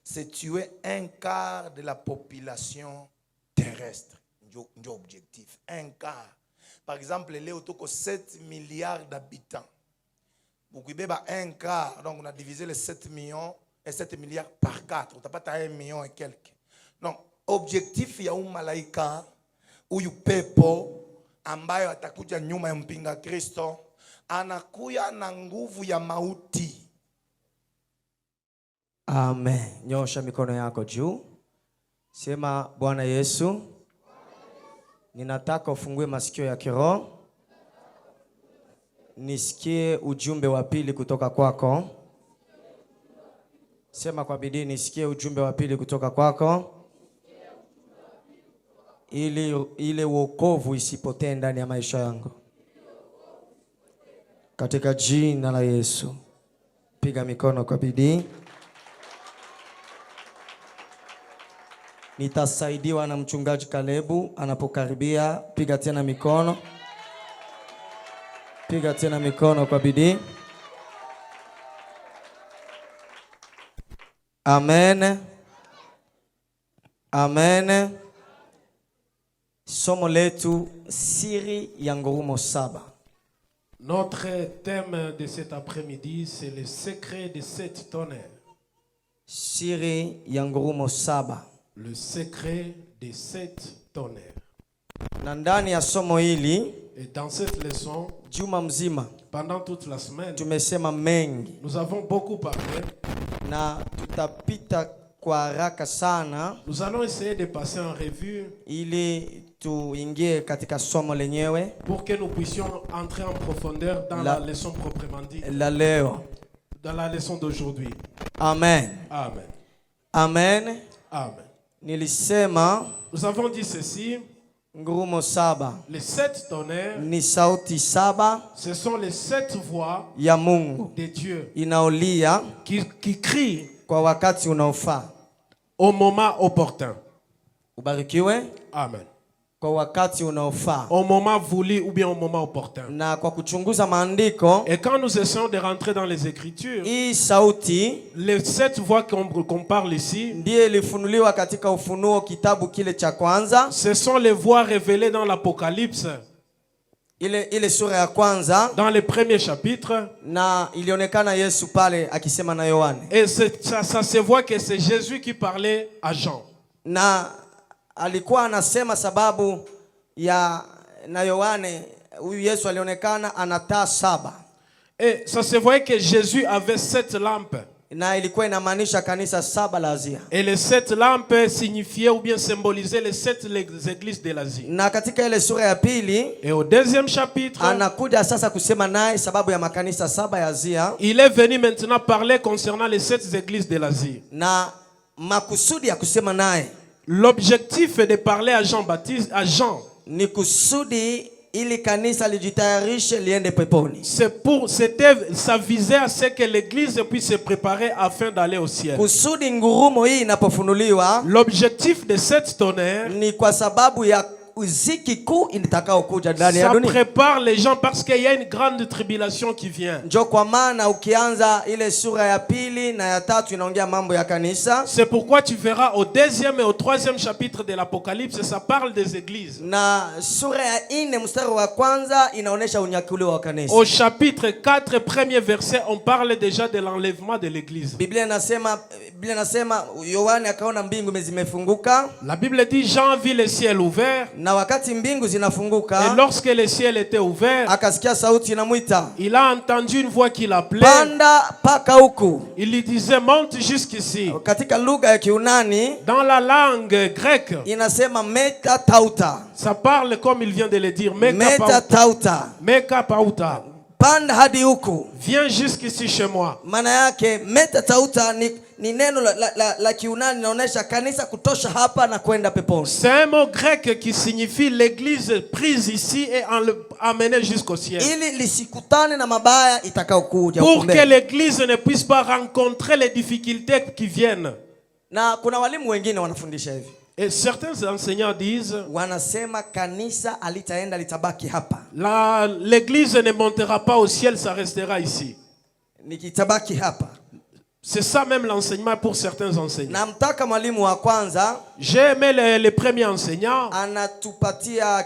c'est tuer un quart de la population terrestre. Ndio objectif, un quart. Par exemple, leo tuko 7 milliards d'habitants. Ukibeba un quart, donc on a divisé les 7 millions et 7 milliards par 4. Utapata 1 million et quelques. Donc, objectif ya malaika huyu pepo ambayo atakuja nyuma ya mpinga Kristo, anakuya na nguvu ya mauti. Amen. Nyosha mikono yako juu. Sema, Bwana Yesu, ninataka ufungue masikio ya kiroho nisikie ujumbe wa pili kutoka kwako. Sema kwa bidii, nisikie ujumbe wa pili kutoka kwako, ili wokovu isipotee ndani ya maisha yangu. Katika jina la Yesu. Piga mikono kwa bidii. Nitasaidiwa na mchungaji Kalebu anapokaribia. Piga tena mikono. Piga tena mikono kwa bidii. Amen. Amen. Somo letu siri ya ngurumo saba. Notre thème de cet après-midi, c'est le secret de 7 tonnerres. Siri ya ngurumo saba. Le secret des 7 tonnerres. Na ndani ya somo hili, et dans cette leçon, juma mzima, pendant toute la semaine, tumesema mengi. Nous avons beaucoup parlé. Na tutapita kwa haraka sana. Nous allons essayer de passer en revue ili tuingie katika somo lenyewe, pour que nous puissions entrer en profondeur dans la leçon proprement dite. La leo. Dans la leçon d'aujourd'hui. Amen. Amen. Amen. Amen. Nilisema, nous avons dit ceci. Ngurumo saba. Les 7 tonnerres. Ni sauti saba. Ce sont les 7 voix ya Mungu de Dieu. Inaolia qui crient kwa wakati unaofaa. Au moment opportun. Ubarikiwe. Amen. Kwa wakati unaofaa. Au moment voulu ou bien au moment opportun. Na kwa kuchunguza maandiko. Et quand nous essayons de rentrer dans les Écritures, hii sauti, les 7 voix qu'on parle ici, ndiye ilifunuliwa katika Ufunuo kitabu kile cha kwanza. Ce sont les voix révélées dans l'Apocalypse. Ile sura ya kwanza, dans le premier chapitre, na ilionekana Yesu pale akisema na Yohane. Et ça se voit que c'est Jésus qui parlait à Jean. Na alikuwa anasema sababu ya na Yohane, huyu Yesu alionekana ana taa saba. Et ça se voit que Jésus avait 7 lampes. Na ilikuwa inamaanisha kanisa saba la Asia. Et les 7 lampes signifiaient ou bien symbolisaient les 7 églises de l'Asie. Na katika ile sura ya pili, et au deuxième chapitre, anakuja sasa kusema naye sababu ya makanisa saba ya Asia. Il est venu maintenant parler concernant les 7 églises de l'Asie. Na makusudi ya kusema naye, l'objectif est de parler à Jean-Baptiste, à Jean. Ni kusudi ili kanisa lijitayarishe liende peponi. Ça visait à ce que l'église puisse se préparer afin d'aller au ciel. Kusudi ngurumo hii inapofunuliwa, l'objectif de cette tonnerre, ni kwa sababu ya uziki kuu itakao kuja ndani ya dunia. Ça prépare les gens parce qu'il y a une grande tribulation qui vient. Ndio kwa maana ukianza ile sura ya pili na ya tatu inaongea mambo ya kanisa. C'est pourquoi tu verras au deuxième et au troisième chapitre de l'Apocalypse, ça parle des églises. Na sura ya 4 mstari wa kwanza inaonesha unyakuliwa wa kanisa. Au chapitre 4 premier verset, on parle déjà de l'enlèvement de l'église. Biblia inasema Yohane akaona mbingu zimefunguka. La Bible dit Jean vit le ciel ouvert. Na wakati mbingu zinafunguka, et lorsque le ciel était ouvert, akasikia sauti inamuita. Il a entendu une voix qui l'appelait. Panda paka huku. Il lui disait monte jusqu'ici. Katika lugha ya Kiunani, dans la langue grecque, inasema meta tauta. Ça parle comme il vient de le dire, meta tauta. Meka pauta. Panda hadi huku. Viens jusqu'ici chez moi. Maana yake meta tauta ni neno la Kiunani linaonyesha kanisa kutosha hapa na kwenda peponi. C'est un mot grec qui signifie l'église prise ici et amenée jusqu'au ciel. Ili lisikutane na mabaya itakao kuja. Pour que l'église ne puisse pas rencontrer les difficultés qui viennent. Na kuna walimu wengine wanafundisha hivi. Et certains enseignants disent wanasema kanisa alitaenda litabaki hapa. L'église ne montera pas au ciel, ça restera ici. Nikitabaki hapa. C'est ça même l'enseignement pour certains enseignants. Namtaka mwalimu wa kwanza. J'ai aimé les premiers enseignants. Anatupatia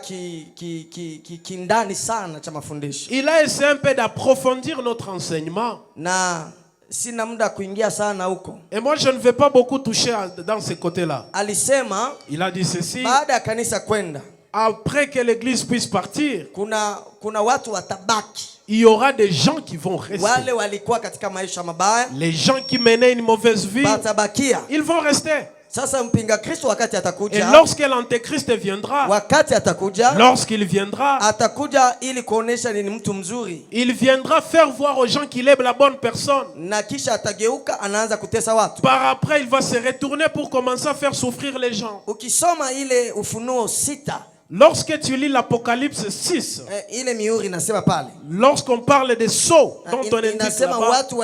kindani sana cha mafundisho. Il a essayé un peu d'approfondir notre enseignement. Na sina muda kuingia sana huko. Et moi je ne vais pas beaucoup toucher dans ce côté-là. Alisema, il a dit ceci. Baada ya kanisa kwenda, après que l'église puisse partir, kuna watu watabaki. Il y aura des gens qui vont rester. Wale walikuwa katika maisha mabaya, les gens qui menaient une mauvaise vie, batabakia. Ils vont rester. Sasa mpinga Kristo wakati atakuja, et lorsque l'antéchrist viendra, wakati atakuja, lorsqu'il viendra, atakuja ili kuonesha ni mtu mzuri. Il viendra faire voir aux gens qu'il est la bonne personne. Na kisha atageuka anaanza kutesa watu. Par après il va se retourner pour commencer à faire souffrir les gens. Ukisoma ile Ufunuo 6, lorsque tu lis l'Apocalypse 6, ile mihuri inasema pale, lorsqu'on parle des sceaux dont on indique là-bas, watu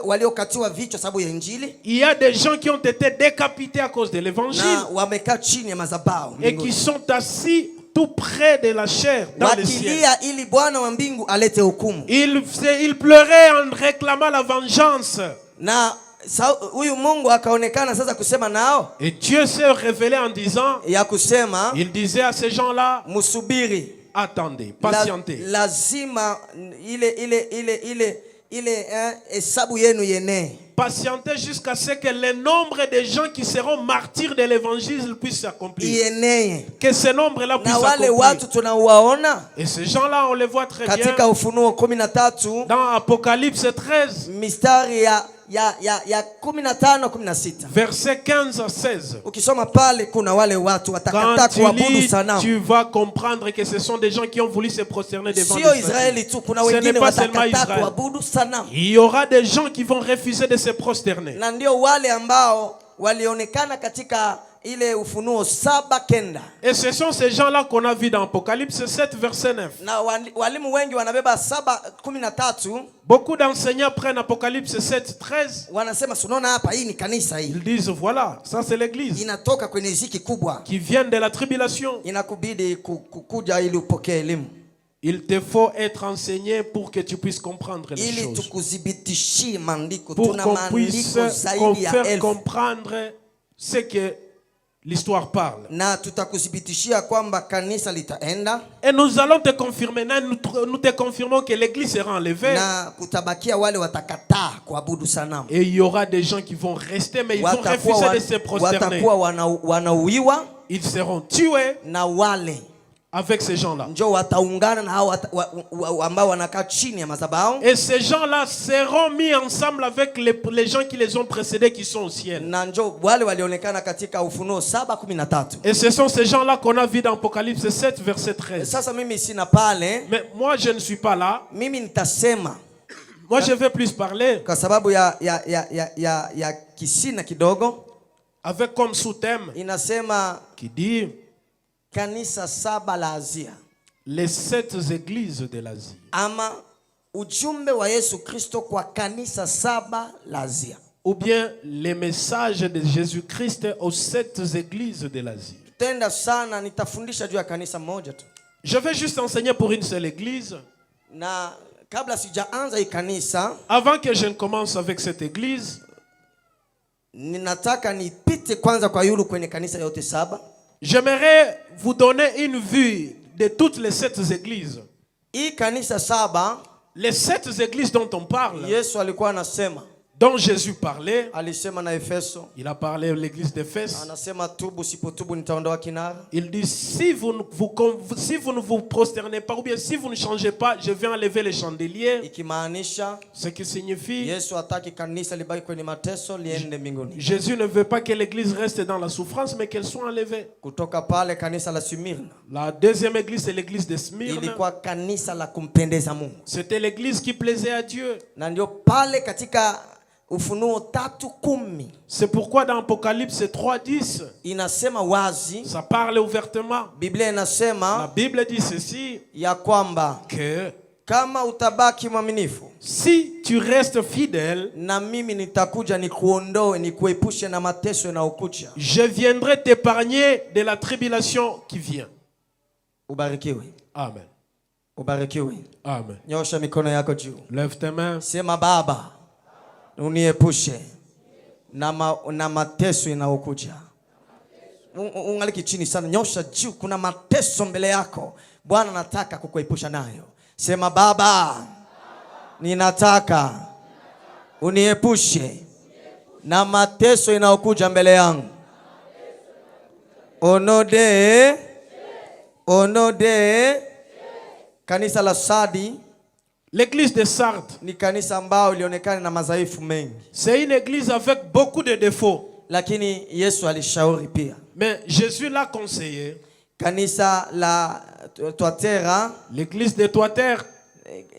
waliokatiwa vichwa sababu ya Injili, il y a des gens qui ont été décapités à cause de l'évangile, na wamekaa chini ya madhabahu et qui sont assis tout près de la chair dans le ciel. Ili Bwana wa mbingu alete hukumu. Ils pleuraient en réclamant la vengeance. Na huyu Mungu akaonekana sasa kusema nao. Et Dieu s'est révélé en disant, ya kusema, il disait à ces gens-là, musubiri, attendez, patientez. Lazima ile hesabu yenu yene. Patientez jusqu'à ce que le nombre de gens qui seront martyrs de l'évangile puisse s'accomplir. Que ce nombre-là puisse s'accomplir. Et ces gens-là, on les voit très bien. Dans Apocalypse 13. Verset 15 à 16. Quand tu lis, tu vas comprendre que ce sont des gens qui ont voulu se prosterner devant Israël. Ce n'est pas seulement Israël. Il y aura des gens qui vont refuser de se prosterner. Et ce sont ces gens-là qu'on a vus dans Apocalypse 7, verset 9. Beaucoup d'enseignants prennent Apocalypse 7, 13. Ils disent, voilà, ça c'est l'église qui vient de la tribulation. Il te faut être enseigné pour que tu puisses comprendre les choses. Pour qu'on puisse faire comprendre ce que l'histoire parle. Et nous allons te confirmer, nous te confirmons que l'église sera enlevée. Et il y aura des gens qui vont rester, mais ils vont refuser de se prosterner. Ils seront tués avec ces gens-là. Et ces gens-là seront mis ensemble avec les gens qui les ont précédés qui sont au ciel. Et ce sont ces gens-là qu'on a vus dans Apocalypse 7, verset 13. Mais moi je ne suis pas là. Moi je vais plus parler avec comme sous-thème qui dit Kanisa saba la Asia. Les 7 églises de l'Asie. Ama ujumbe wa Yesu Kristo kwa kanisa saba la Asia. Ou bien les messages de Jésus-Christ aux 7 églises de l'Asie. Tenda sana nitafundisha juu ya kanisa moja tu. Je vais juste enseigner pour une seule église. Na kabla sijaanza hii kanisa, avant que je ne commence avec cette église, ninataka nipite kwanza kwa yulu kwenye kanisa yote saba. J'aimerais vous donner une vue de toutes les 7 églises. Les 7 églises dont on parle, dont Jésus parlait. Il a parlé de l'église d'Éphèse. Il dit, si vous ne vous prosternez pas, ou bien si vous ne changez pas, je vais enlever les chandeliers. Ce qui signifie, Jésus ne veut pas que l'église reste dans la souffrance, mais qu'elle soit enlevée. La deuxième église, c'est l'église de Smyrne. C'était l'église qui plaisait à Dieu. C'est pourquoi dans Apocalypse 3:10, ça parle ouvertement. La Bible dit ceci, que Kama utabaki mwaminifu, si tu restes fidèle, na mimi nitakuja nikuondoe, nikuepushe na mateso yanayokuja. Je viendrai t'épargner de la tribulation qui vient. Ubarikiwe. Amen. Ubarikiwe. Amen. Nyosha mikono yako juu. Lève tes mains. Sema Baba, uniepushe na mateso yanayokuja. Ungaliki chini sana, nyosha juu, kuna mateso mbele yako. Bwana nataka kukuepusha nayo. Sema Baba, ninataka uniepushe na mateso yanayokuja mbele yangu. Onode kanisa la Sadi, l'église de Sardes, ni kanisa ambao ilionekana na madhaifu mengi. C'est une église avec beaucoup de défauts. Lakini Yesu alishauri pia. Mais Jésus l'a conseillé. Kanisa la Thyatira, l'église de Thyatira,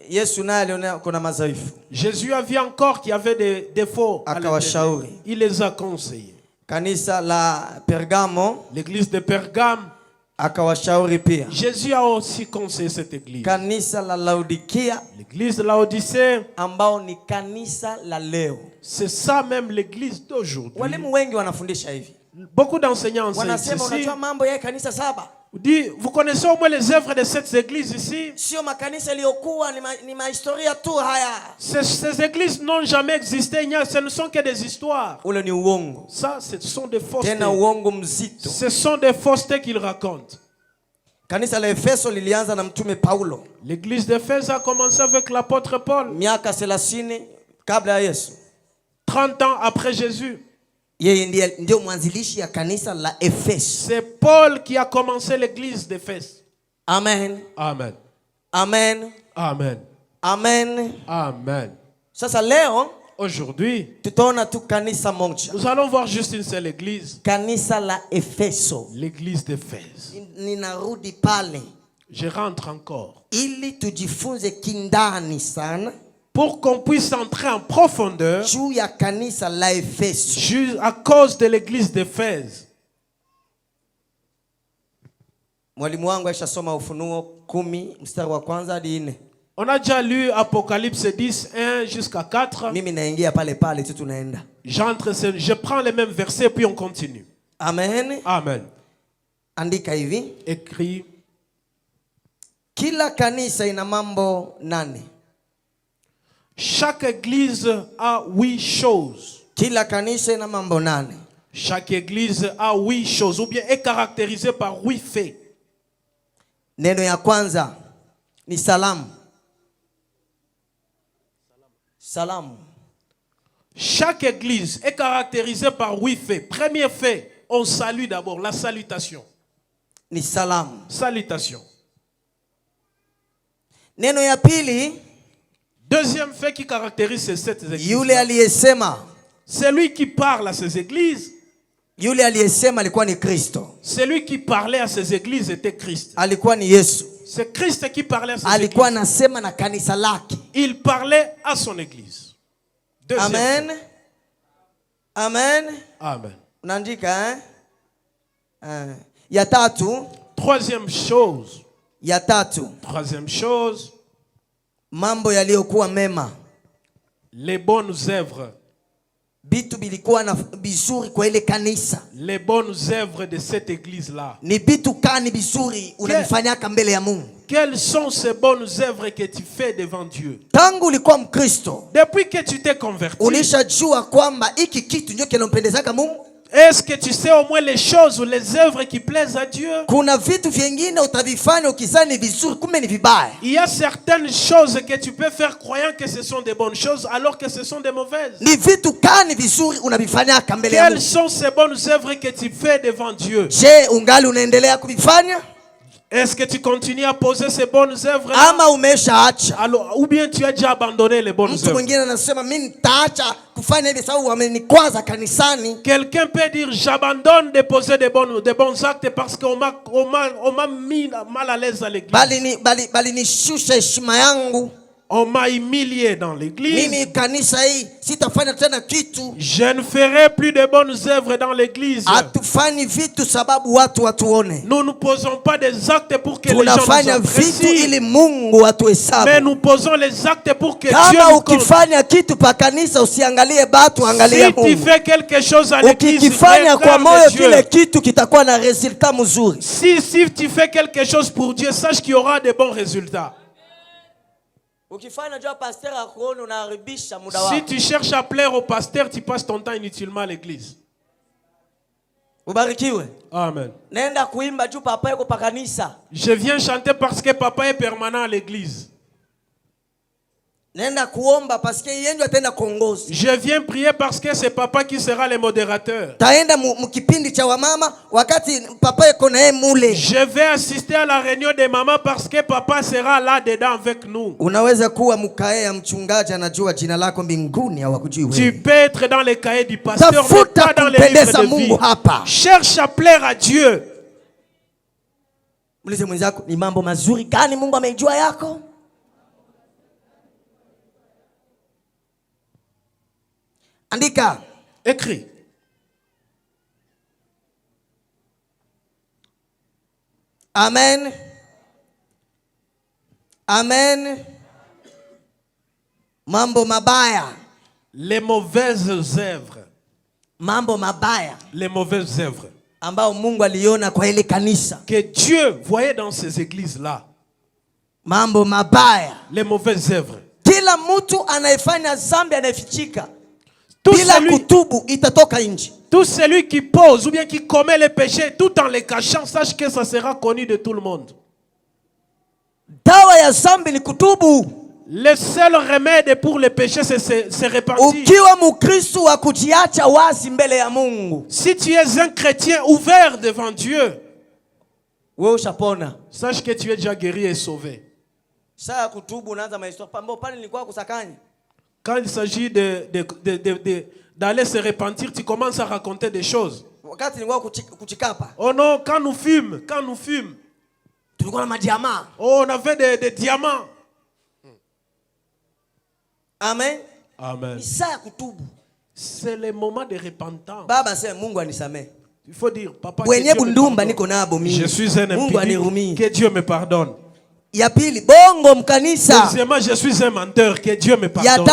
Yesu naye aliona kuna madhaifu. Jésus a vu encore qu'il y avait des défauts. Akawashauri. Il les a conseillés. Kanisa la Pergamo, l'église de Pergame, akawashauri pia. Jésus a aussi conseillé cette église. Kanisa la Laodikia, l'église de Laodicée, ambao ni kanisa la leo. C'est ça même l'église d'aujourd'hui. Walimu wengi wanafundisha hivi. Beaucoup d'enseignants enseignent wanasema ceci. Unajua mambo ya kanisa saba. Vous connaissez au moins les œuvres de cette église ici? Sio makanisa yaliyokuwa ni mahistoria tu haya. Ces églises n'ont jamais existé, ce ne sont que des histoires. Ule ni uongo. Ça, ce sont des faussetés. Tena uongo mzito. Ce sont des faussetés qu'ils racontent. Kanisa la Efeso lilianza na mtume Paulo. L'église d'Éphèse a commencé avec l'apôtre Paul. Miaka 30 kabla ya Yesu. 30 ans après Jésus. Yeye ndio mwanzilishi ya kanisa la Efeso. C'est Paul qui a commencé l'église d'Éphèse. Amen. Amen. Amen. Amen. Amen. Amen. Sasa leo aujourd'hui, tutaona tu kanisa moja. Nous allons voir juste une seule église. Kanisa la Efeso. L'église d'Éphèse. Ninarudi pale. Je rentre encore. Ili tujifunze kindani sana. Pour qu'on puisse entrer en profondeur à cause de l'église d'Éphèse. On a déjà lu Apocalypse 10, 1 jusqu'à 4. J'entre, je prends les mêmes versets puis on continue. Amen. Amen. Andika hivi. Écrit. Kila kanisa ina mambo 8. Chaque église a 8 choses. Kila kanisa ina mambo 8. Chaque église a 8 choses, ou bien est caractérisée par 8 faits. Neno ya kwanza ni salamu. Salamu. Chaque église est caractérisée par 8 faits. Premier fait, on salue d'abord, la salutation. Ni salamu. Salutation. Neno ya pili. Deuxième fait qui caractérise cette église. Yule aliyesema. Celui qui parle à ces églises. Yule aliyesema alikuwa ni Kristo. Celui qui parlait à ces églises était Christ. Alikuwa ni Yesu. C'est Christ qui parlait à ces alikuwa églises. Anasema na kanisa lake. Il parlait à son église. Deuxième Amen. fait. Amen. Amen. Unaandika ya tatu. Troisième chose. Ya tatu. Troisième chose. Mambo yaliyokuwa mema. Les bonnes œuvres. Bitu bilikuwa na bizuri kwa ile kanisa. Les bonnes œuvres de cette église là. Ni bitu kani bizuri unanifanyaka mbele ya Mungu. Quelles sont ces bonnes œuvres que tu fais devant Dieu? Tangu ulikuwa Mkristo. Depuis que tu t'es converti. Ulishajua kwamba hiki kitu ndio kinampendezaka Mungu? Est-ce que tu sais au moins les choses ou les œuvres qui plaisent à Dieu? Kuna vitu vingine utavifanya ukizani vizuri kumbe ni vibaya. Il y a certaines choses que tu peux faire croyant que ce sont des bonnes choses alors que ce sont des mauvaises. Ni vitu kani vizuri unavifanyaka mbele ya Mungu? Quelles sont ces bonnes œuvres que tu fais devant Dieu? Je, ungali unaendelea kuvifanya? Est-ce que tu continues à poser ces bonnes œuvres? Ama umeshaacha? Alors, ou bien tu as déjà abandonné les bonnes Mtu œuvres? mwingine anasema mimi nitaacha kufanya hivi sababu wamenikwaza kanisani. Quelqu'un peut dire j'abandonne de poser des bons actes parce qu'on m'a mis mal à l'aise à l'église. Bali nishusha heshima yangu. On m'a humilié dans l'église. Mimi kanisa hii sitafanya tena kitu. Je ne ferai plus de bonnes œuvres dans l'église. Hatufanyi vitu sababu watu watuone. Nous ne posons pas des actes pour que les gens nous Tunafanya vitu ili Mungu atuhesabu. Mais nous posons les actes pour que Dieu nous Kama compte. ukifanya kitu pa kanisa usiangalie batu, angalia Mungu. Si tu fais quelque chose à l'église, ukifanya kwa moyo kile kitu kitakuwa na resultat mzuri. Si tu fais quelque chose pour Dieu, sache qu'il y aura de bons résultats. Si tu cherches à plaire au pasteur, tu passes ton temps inutilement à l'église. Amen. Je viens chanter parce que papa est permanent à l'église. Je viens prier parce que c'est papa qui sera le modérateur. Je vais assister à la réunion des mamans parce que papa sera là dedans avec nous. Tu peux être dans les cahiers du pasteur, mais pas dans les livres de vie. Cherche à plaire à Dieu. Andika. Écris. Amen. Amen. Mambo mabaya. Les mauvaises œuvres. Mambo mabaya. Les mauvaises œuvres. Ambao Mungu aliona kwa ile kanisa. Que Dieu voyait dans ces églises-là. Mambo mabaya. Les mauvaises œuvres. Kila mtu anayefanya dhambi anafichika. Tout celui qui pose ou bien qui commet les péchés tout en les cachant, sache que ça sera connu de tout le monde. Le seul remède pour les péchés, c'est se repentir. Si tu es un chrétien ouvert devant Dieu, sache que tu es déjà guéri et sauvé. Quand il s'agit d'aller se repentir, tu commences à raconter des choses. Oh non, quand nous fûmes, oh, on avait des diamants. Amen. Amen. C'est le moment de repentance. Il faut dire, papa, je suis un impie, que Dieu me pardonne. Deuxièmement, je suis un menteur, que Dieu me pardonne.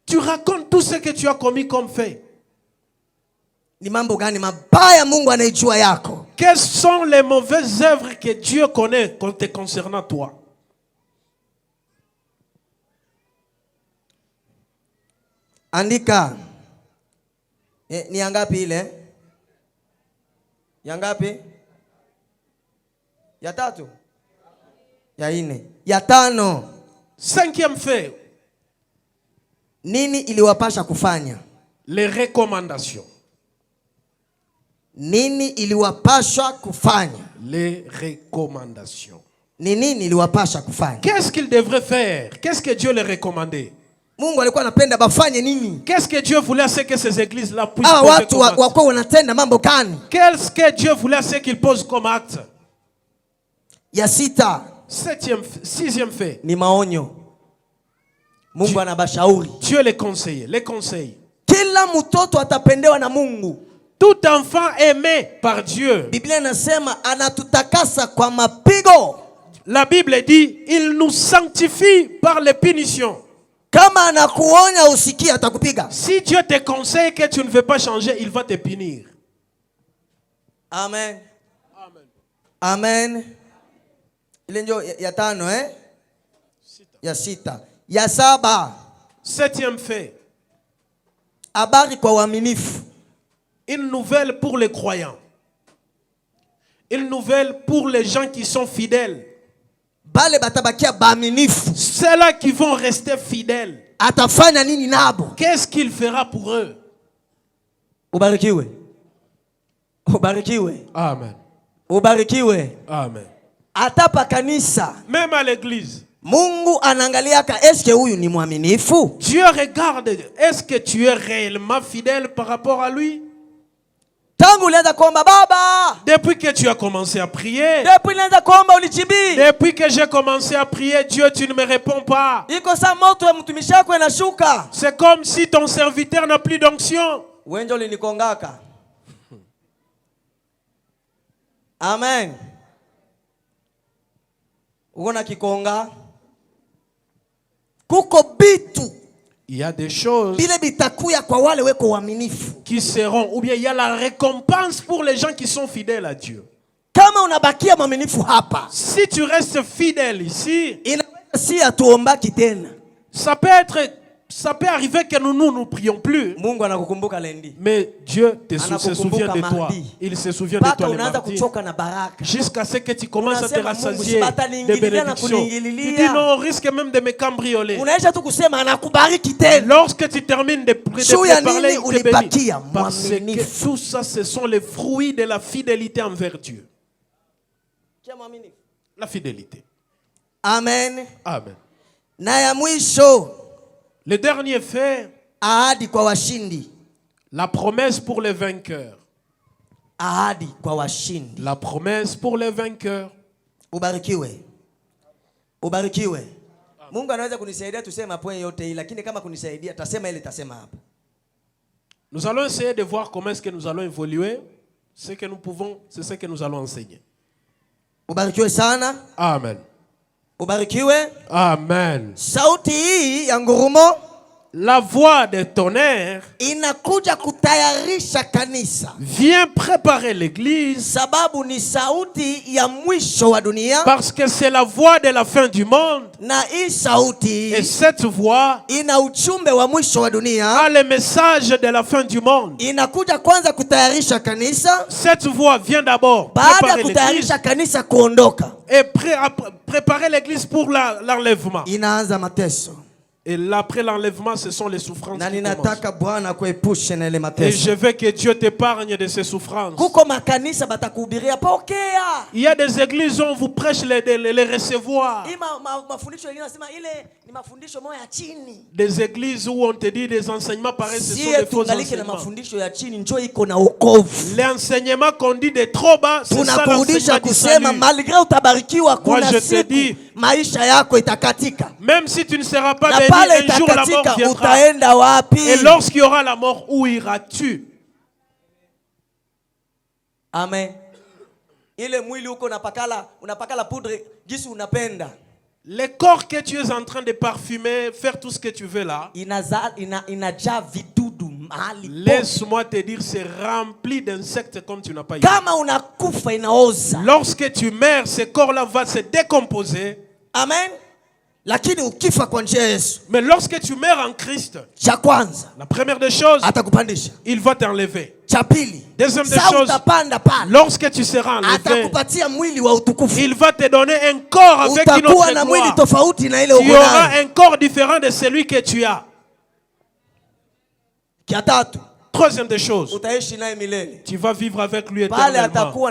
Tu racontes tout ce que tu as commis comme fait. Quelles sont les mauvaises œuvres que Dieu connaît te concernant toi? Andika. Ni yangapi ile? Yangapi? Ya tatu? Ya ine? Ya tano? Cinquième fait. Nini iliwapasha kufanya? Les recommandations. Nini iliwapasha kufanya? Les recommandations. Nini iliwapasha kufanya? Qu'est-ce qu'ils devraient faire? Qu'est-ce que Dieu leur recommandait? Mungu alikuwa anapenda bafanye nini? Qu'est-ce que Dieu voulait c'est que ces églises-là puissent watu wako wanatenda mambo gani? Qu'est-ce que Dieu voulait c'est qu'ils posent comme acte? Ya sita. Sixième fait. Ni maonyo. Mungu anabashauri. Dieu les conseille. Kila mtoto atapendewa na Mungu. Tout enfant aimé par Dieu. Biblia inasema anatutakasa kwa mapigo. La Bible dit il nous sanctifie par les punitions. Kama anakuonya usikie atakupiga. Si Dieu te conseille que tu ne veux pas changer, il va te punir. Amen. Amen. Amen. Ile ndio ya tano Ya sita. Ya saba. Septième fait. Habari kwa waaminifu. Une nouvelle pour les croyants. Une nouvelle pour les gens qui sont fidèles. Bale batabakia baaminifu. Ceux-là qui vont rester fidèles. Atafanya nini nabo? Qu'est-ce qu'il fera pour eux? Ubarikiwe. Ubarikiwe. Amen. Ubarikiwe. Amen. Atapa kanisa. Même à l'église. Mungu anaangaliaka est-ce que huyu ni mwaminifu? Dieu regarde, est-ce que tu es réellement fidèle par rapport à lui? Tangu Depuis que tu as commencé à prier. Depuis que j'ai commencé à prier, Dieu, tu ne me réponds pas. C'est comme si ton serviteur n'a plus d'onction. Amen. Il y a des choses qui seront, ou bien il y a la récompense pour les gens qui sont fidèles à Dieu. Si tu restes fidèle ici, ça peut arriver que nous ne prions plus. Mais Dieu se souvient de toi. Il se souvient de toi le mardi. Jusqu'à ce que tu commences à te rassasier de bénédictions. Tu dis non, on risque même de me cambrioler. Lorsque tu termines de parler, il te bénit. Parce que tout ça, ce sont les fruits de la fidélité envers Dieu. La fidélité. Amen. Amen. Le dernier fait, la promesse pour les vainqueurs. La promesse pour les vainqueurs. Mungu anaweza kunisaidia tuseme point yote hii, lakini kama kunisaidia tasema ile tasema hapa. Nous allons essayer de voir comment est-ce que nous allons évoluer. Ce que nous pouvons, c'est ce que nous allons enseigner. Ubarikiwe sana. Amen. Ubarikiwe. Amen. Sauti hii ya ngurumo, la voix des tonnerres, inakuja kutayarisha kanisa. Vient préparer l'église. Sababu ni sauti ya mwisho wa dunia. Parce que c'est la voix de la fin du monde. Na hii sauti, et cette voix, ina ujumbe wa mwisho wa dunia. A le message de la fin du monde. Inakuja kwanza kutayarisha kanisa. Cette voix vient d'abord préparer kutayarisha kanisa kuondoka. Et préparer l'église pour l'enlèvement. Inaanza mateso. Et après l'enlèvement, ce sont les souffrances qui commencent. Et je veux que Dieu t'épargne de ces souffrances. Il y a des églises où on vous prêche les recevoir. Des églises où on te dit des enseignements pareils, ce sont des faux enseignements. L'enseignement qu'on dit de trop bas, c'est ça l'enseignement du salut. Moi je te dis, même si tu ne seras pas béni, un jour la mort viendra. Et lorsqu'il y aura la mort, où iras-tu? Amen. Le corps que tu es en train de parfumer, faire tout ce que tu veux là, laisse-moi te dire, c'est rempli d'insectes comme tu n'as pas idée. Lorsque tu meurs, ce corps-là va se décomposer. Amen. Mais lorsque tu meurs en Christ, la première des choses, il va t'enlever. Deuxième des choses, lorsque tu seras enlevé, il va te donner un corps avec une autre gloire. Tu auras un corps différent de celui que tu as. Troisième des choses, tu vas vivre avec lui éternellement.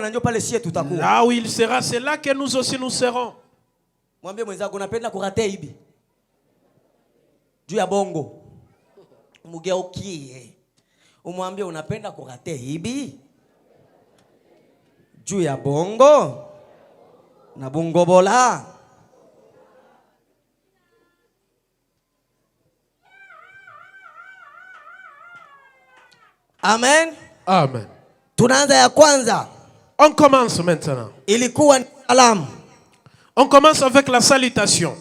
Là où il sera, c'est là que nous aussi nous serons. Mwambie mwenzako unapenda kurate hivi. Juu ya bongo. Mugeukie. Umwambie unapenda kurate hivi. Juu ya bongo. Na bongo bola. Amen. Amen. Tunaanza ya kwanza. On commence maintenant. Ilikuwa ni salamu. On commence avec la salutation.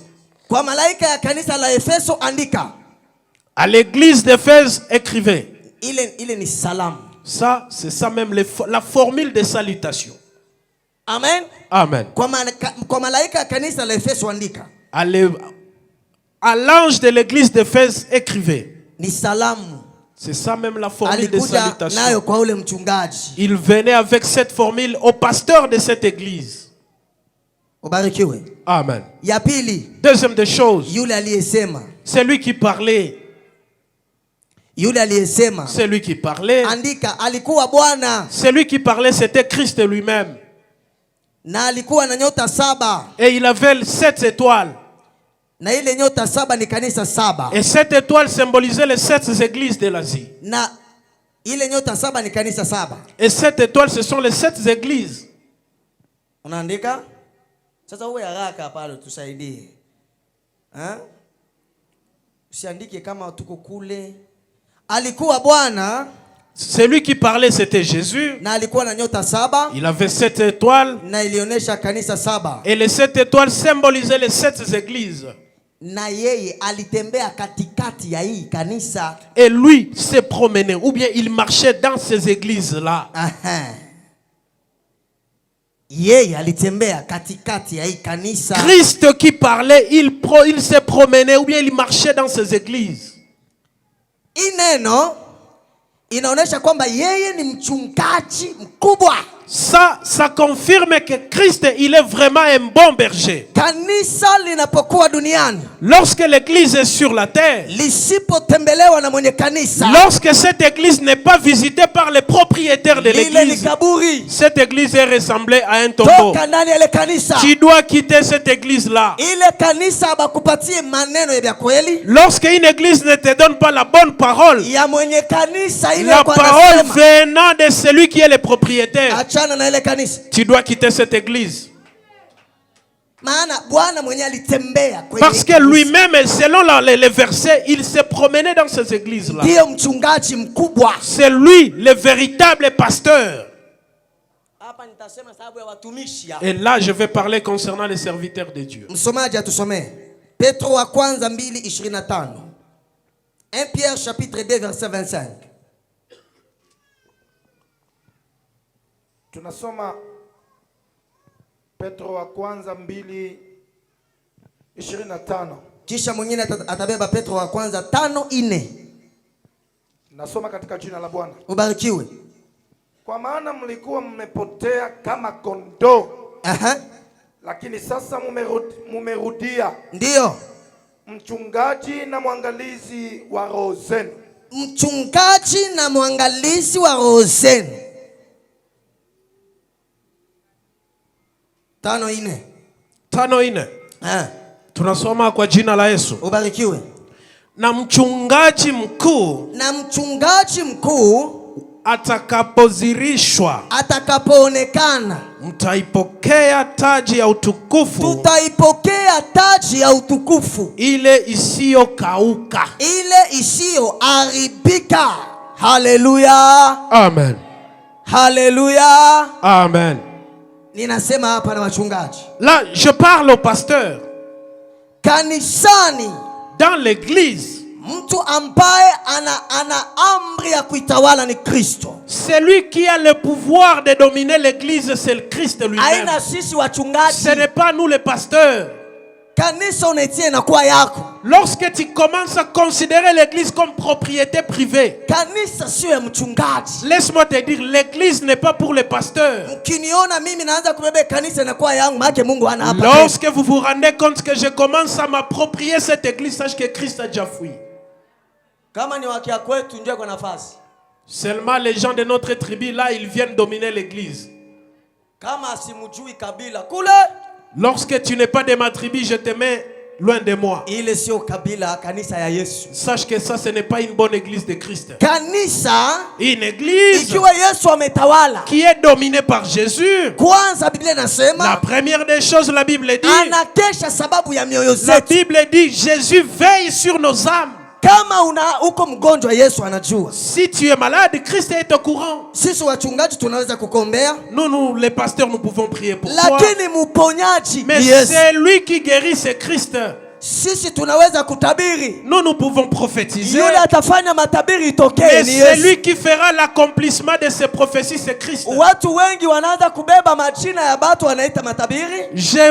Kwa malaika ya kanisa la Efeso andika. À l'église d'Éphèse, écrivez. Ile ni salamu. Ça, c'est ça même la formule de salutation. Amen. Amen. Kwa malaika ya kanisa la Efeso andika. À l'ange de l'église d'Éphèse, écrivez. Ni salamu. C'est ça même la formule de salutation. Nayo kwa ule mchungaji. Il venait avec cette formule au pasteur de cette église. Amen. Deuxième des choses, c'est lui qui parlait. C'est lui qui parlait. C'est lui qui parlait, c'était Christ lui-même. Et il avait 7 étoiles. Et 7 étoiles symbolisaient les 7 églises de l'Asie. Ile nyota saba ni kanisa saba. Et cette étoile, ce sont les 7 églises. Unaandika? Sasa uwe haraka pale tusaidie. Usiandike kama tuko kule. Alikuwa Bwana. Celui qui parlait, c'était Jésus. Na alikuwa na nyota saba. Il avait 7 étoiles. Na ilionyesha kanisa saba. Et les 7 étoiles symbolisaient les 7 églises. Na yeye alitembea katikati ya hii kanisa. Et lui s'est promené, ou bien il marchait dans ces églises-là. Yeye alitembea katikati ya hii kanisa. Christ qui parlait, il s'est promené, ou bien il marchait dans ces églises. Ineno inaonesha kwamba yeye ni mchungaji mkubwa. Ça confirme que Christ, il est vraiment un bon berger. Kanisa linapokuwa duniani, lorsque l'église est sur la terre, lisipotembelewa na mwenye kanisa, lorsque cette église n'est pas visitée par les propriétaires de l'église, cette église est ressemblée à un tombeau. Tu dois quitter cette église-là. Lorsqu'une église ne te donne pas la bonne parole, la parole venant de celui qui est le propriétaire, tu dois quitter cette église. Parce que lui-même, selon les versets, il s'est promené dans ces églises-là. C'est lui le véritable pasteur. Et là, je vais parler concernant les serviteurs de Dieu. 1 Pierre chapitre 2 verset 25. Tunasoma Petro wa kwanza 2:25. Kisha mwingine atabeba Petro wa kwanza 5:4. Nasoma katika jina la Bwana. Ubarikiwe. Kwa maana mlikuwa mmepotea kama kondoo. Lakini sasa mumerudia. Ndio. Mchungaji na mwangalizi wa roho zenu. Mchungaji na mwangalizi wa roho zenu. 5:4. Tunasoma kwa jina la Yesu. Ubarikiwe. Na mchungaji mkuu atakapozirishwa, atakapoonekana, mtaipokea taji ya utukufu. Tutaipokea taji ya utukufu ile isiyokauka, ile isiyoharibika. Haleluya. Amen. Haleluya. Amen. Ninasema hapa na wachungaji. Là, je parle au pasteur. Kanisani, dans l'église, mtu ambaye ana amri ya kuitawala ni Kristo. Celui qui a le pouvoir de dominer l'église, c'est le Christ lui-même. Aina sisi wachungaji. Ce n'est pas nous les pasteurs. Kanisa unetie na kuwa yako. Lorsque tu commences à considérer l'église comme propriété privée, kanisa sio ya mchungaji. Laisse-moi te dire, l'église n'est pas pour les pasteurs. Mkiniona mimi naanza kubeba kanisa na kuwa yangu, maana Mungu hana hapa. Lorsque vous vous rendez compte que je commence à m'approprier cette église, sache que Christ a déjà fui. Kama ni wakia kwetu ndio kwa nafasi. Seulement les gens de notre tribu là, ils viennent dominer l'église. Kama simujui kabila kule, lorsque tu n'es pas de ma tribu, je te mets loin de moi. Ile sio kabila, kanisa ya Yesu. Sache que ça, ce n'est pas une bonne église de Christ. Kanisa, une église ikiwa Yesu ametawala, qui est dominée par Jésus. Kwanza Biblia inasema, la première des choses, la Bible dit, anakesha sababu ya mioyo zetu. La Bible dit, Jésus veille sur nos âmes. Kama uko mgonjwa, Yesu anajua. Si tu es malade, Christ est au courant. Sisi wachungaji tunaweza kukombea. Nous les pasteurs, nous pouvons prier pour toi. Lakini mponyaji, mais c'est lui qui guérit, c'est Christ. Sisi tunaweza kutabiri. Nous pouvons prophétiser. Yule atafanya matabiri itokee ni Yesu. C'est lui qui fera l'accomplissement de ces prophéties, c'est Christ. Watu wengi wanaanza kubeba majina ya watu wanaita matabiri.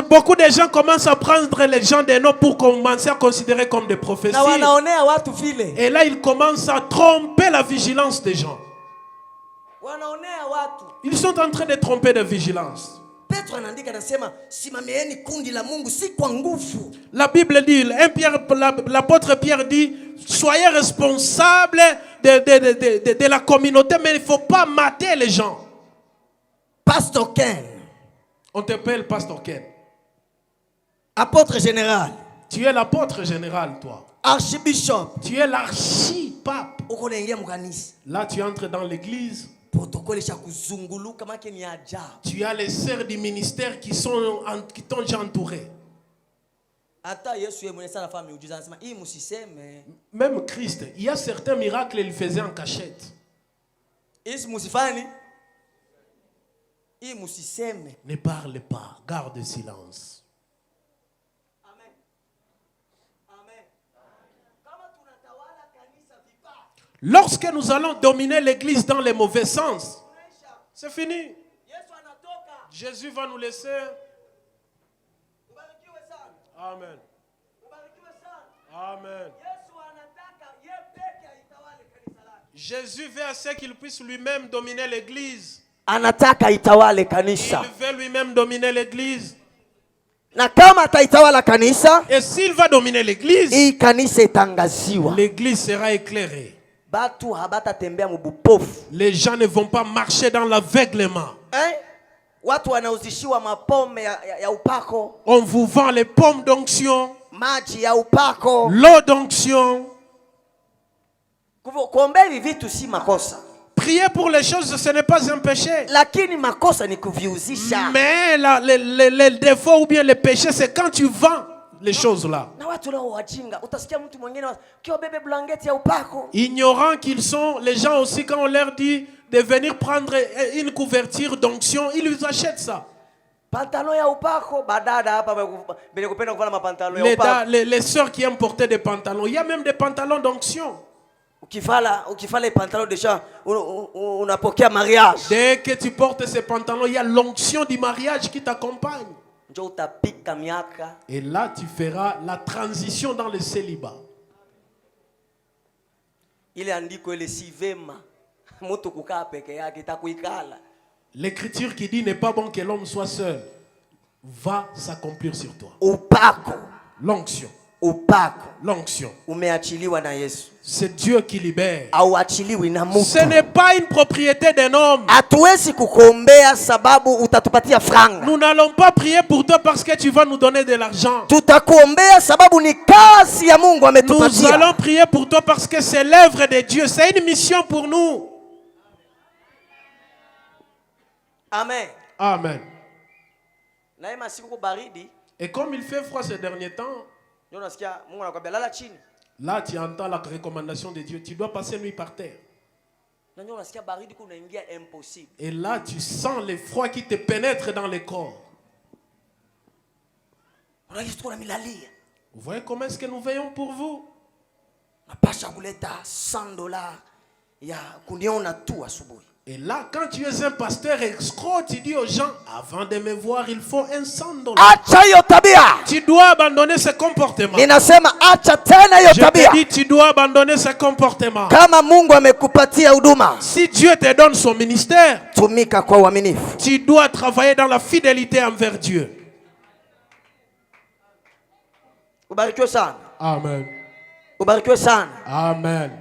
Beaucoup de gens commencent à prendre les gens des noms pour commencer à considérer comme des prophéties. Na wanaonea watu vile. Et là ils commencent à tromper la vigilance des gens. Wanaonea watu. Ils sont en train de tromper de vigilance. Petro anaandika anasema, simamieni kundi la Mungu si kwa nguvu. La Bible dit, l'apôtre Pierre dit, soyez responsables de la communauté, mais il ne faut pas mater les gens. Pasteur Ken. On t'appelle Pasteur Ken. Apôtre général. Tu es l'apôtre général, toi. archbishop, tu es l'archipape. Là, tu entres dans l'église. Tu as les sœurs du ministère qui t'ont déjà entouré. Même Christ, il y a certains miracles qu'il faisait en cachette. Ne parle pas, garde silence. Lorsque nous allons dominer l'église dans les mauvais sens, c'est fini. Jésus va nous laisser. Amen. Amen. Jésus veut à ce qu'il puisse lui-même dominer l'église. Il veut lui-même dominer l'église. Et s'il va dominer l'église, l'église sera éclairée. Les gens ne vont pas marcher dans l'aveuglement. On vous vend les pommes d'onction, l'eau d'onction. Prier pour les choses, ce n'est pas un péché. Mais les défauts ou bien les péchés, c'est quand tu vends les choses là. Ignorant qu'ils sont, les gens aussi, quand on leur dit de venir prendre une couverture d'onction, ils nous achètent ça. Les sœurs qui aiment porter des pantalons, il y a même des pantalons d'onction. Dès que tu portes ces pantalons, il y a l'onction du mariage qui t'accompagne. Et là, tu feras la transition dans le célibat. L'écriture qui dit n'est pas bon que l'homme soit seul va s'accomplir sur toi. L'onction. L'onction. C'est Dieu qui libère. Ce n'est pas une propriété d'un homme. Nous n'allons pas prier pour toi parce que tu vas nous donner de l'argent. Nous allons prier pour toi parce que c'est l'œuvre de Dieu. C'est une mission pour nous. Amen. Amen. Et comme il fait froid ces derniers temps, là tu entends la recommandation de Dieu. Tu dois passer nuit par terre. Et là tu sens le froid qui te pénètre dans le corps. Vous voyez comment est-ce que nous veillons pour vous? Et là, quand tu es un pasteur escroc, tu dis aux gens, avant de me voir, il faut un $100. Tu dois abandonner ce comportement. Je te dis, tu dois abandonner ce comportement. Si Dieu te donne son ministère, tu dois travailler dans la fidélité envers Dieu. Amen. Amen.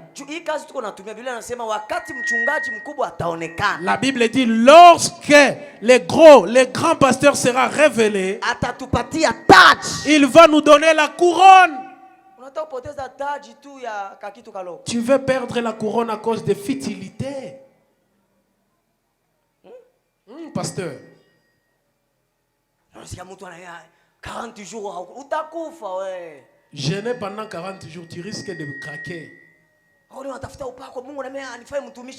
La Bible dit lorsque le grand pasteur sera révélé, il va nous donner la couronne. Tu veux perdre la couronne à cause de futilité, pasteur. Jeûner pendant 40 jours, tu risques de craquer.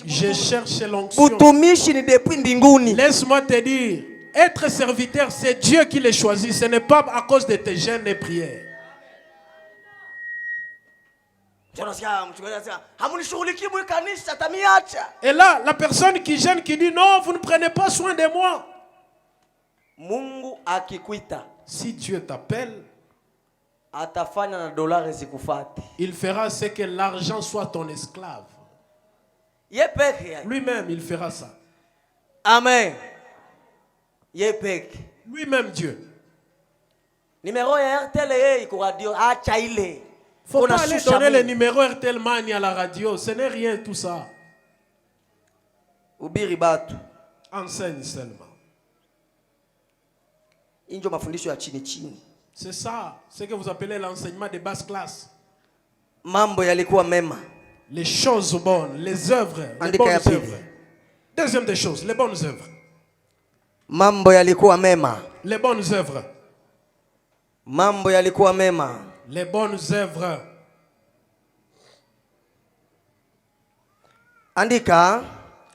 Je cherche l'onction. Laisse-moi te dire, être serviteur, c'est Dieu qui les choisit. Ce n'est pas à cause de tes jeûnes et prières. Et là, la personne qui gêne, qui dit non, vous ne prenez pas soin de moi. Si Dieu t'appelle, il fera ce que l'argent soit ton esclave. Lui-même, il fera ça. Amen. Lui-même, Dieu. Numéro RTL, faut pas aller donner le numéro RTL Mani à la radio. Ce n'est rien tout ça. Enseigne seulement. C'est ça, ce que vous appelez l'enseignement de basse classe. mambo yalikuwa mema. Les choses bonnes, les œuvres, les bonnes œuvres. Deuxième des choses, les bonnes œuvres. Mambo yalikuwa mema. Les bonnes œuvres. Mambo yalikuwa mema. Les bonnes œuvres. Andika.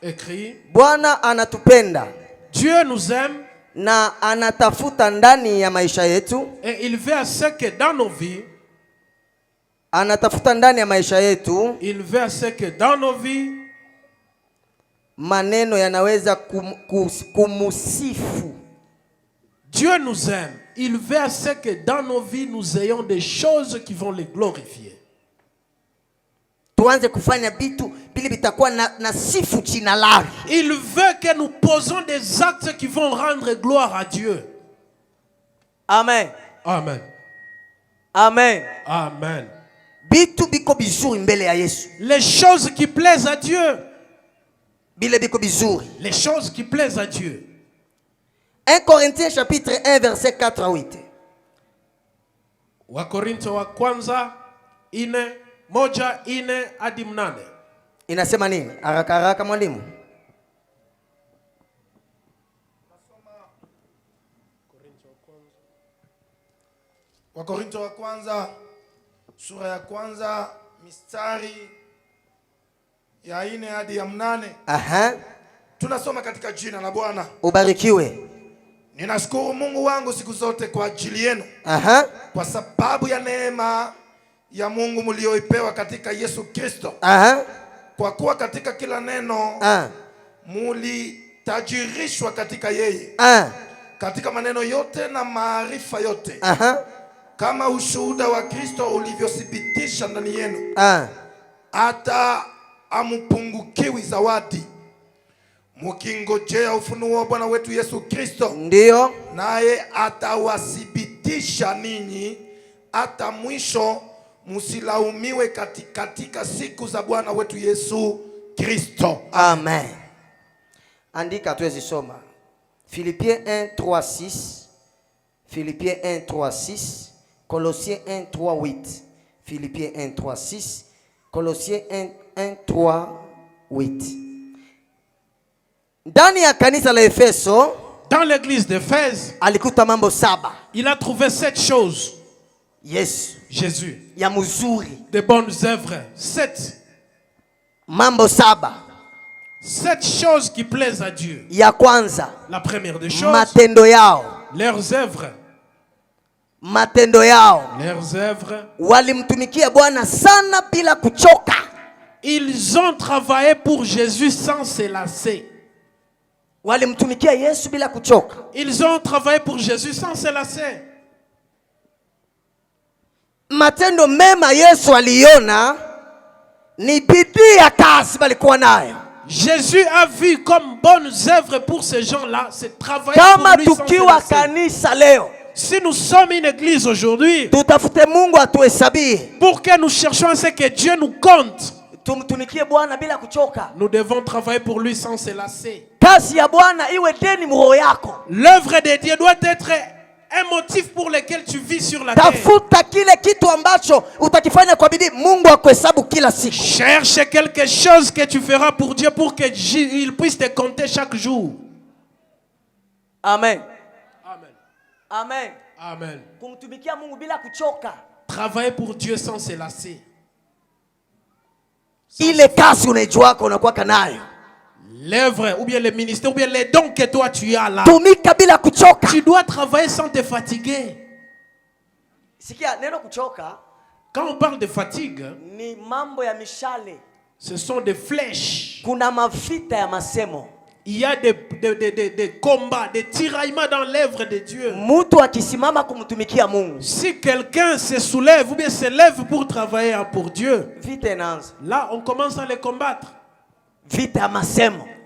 Écrit. Bwana anatupenda. Dieu nous aime. Na anatafuta ndani ya maisha yetu. Et il veut à ce que dans nos vies. Anatafuta ndani ya maisha yetu. Il veut à ce que dans nos vies. Maneno yanaweza kumusifu. Dieu nous aime. Il veut à ce que dans nos vies nous ayons des choses qui vont les glorifier. Tuanze kufanya vitu bili bitakuwa na sifu jina lake. Il veut que nous posons des actes qui vont rendre gloire à Dieu. Amen. Amen. Amen. Amen. Bitu biko bizuri mbele ya Yesu. Les choses qui plaisent à Dieu. Bile biko bizuri. Les choses qui plaisent à Dieu. 1 Corinthiens chapitre 1 verset 4 à 8. Wakorintho wa kwanza 1:1 hadi 8. Inasema nini? Haraka haraka mwalimu. Wakorintho wa kwanza sura ya kwanza mistari ya 4 hadi ya 8. Aha. Tunasoma katika jina la Bwana. Ubarikiwe. Ninashukuru Mungu wangu siku zote kwa ajili yenu. Aha. Kwa sababu ya neema ya Mungu mlioipewa katika Yesu Kristo. Aha. Kwa kuwa katika kila neno mulitajirishwa katika yeye. Katika maneno yote na maarifa yote. Aha. Kama ushuhuda wa Kristo ulivyothibitisha ndani yenu. Hata amupungukiwi zawadi. Mukingojea ufunuo wa Bwana wetu Yesu Kristo. Ndio. Naye atawathibitisha ninyi hata mwisho, musilaumiwe katika siku za Bwana wetu Yesu Kristo. Amen. Andika tuwezi soma. Philippiens 1:3-6. Philippiens 1:3-6. Colossiens 1:3-8. Philippiens 1:3-6. Colossiens 1:3-8. Ndani ya kanisa la Efeso, dans l'église d'Éphèse, alikuta mambo 7. Il a trouvé 7 choses. Yes. Jésus. Ya muzuri. De bonnes œuvres. 7. Mambo 7. 7 choses qui plaisent à Dieu. Ya kwanza. La première des choses. Matendo yao. Leurs œuvres. Matendo yao. Leurs œuvres. Walimtumikia Bwana sana bila kuchoka. Ils ont travaillé pour Jésus sans se lasser. Walimtumikia Yesu bila kuchoka. Ils ont travaillé pour Jésus sans se lasser. Matendo mema Yesu aliona ni bidii ya kazi balikuwa nayo. Jésus a vu comme bonnes œuvres pour ces gens-là, c'est travailler pour lui sans se lasser. Kanisa leo. Si nous sommes une église aujourd'hui, tutafute Mungu atuhesabie. Pour que nous cherchions à ce que Dieu nous compte. Tumtumikie Bwana bila kuchoka. Nous devons travailler pour lui sans se lasser. Kazi ya Bwana iwe deni moyo yako. L'œuvre de Dieu doit être un motif pour lequel tu vis sur la terre. Tafuta kile kitu ambacho utakifanya kwa bidii, Mungu akuhesabu kila siku. Cherche quelque chose que tu feras pour Dieu pour que il puisse te compter chaque jour. Amen. Amen. Amen. Amen. Kumtumikia Mungu bila kuchoka. Travailler pour Dieu sans se lasser. Ile kazi unaijua unakuwa nayo. L'œuvre ou bien le ministère ou bien les dons que toi tu as là. Tumika bila kuchoka. Tu dois travailler sans te fatiguer. Sikia neno kuchoka. Quand on parle de fatigue, ni mambo ya mishale. Ce sont des flèches. Kuna mavita ya masemo. Il y a des combats, des tiraillements dans l'œuvre de Dieu. Mtu akisimama kumtumikia Mungu. Si quelqu'un se soulève ou bien se lève pour travailler pour Dieu, là on commence à les combattre.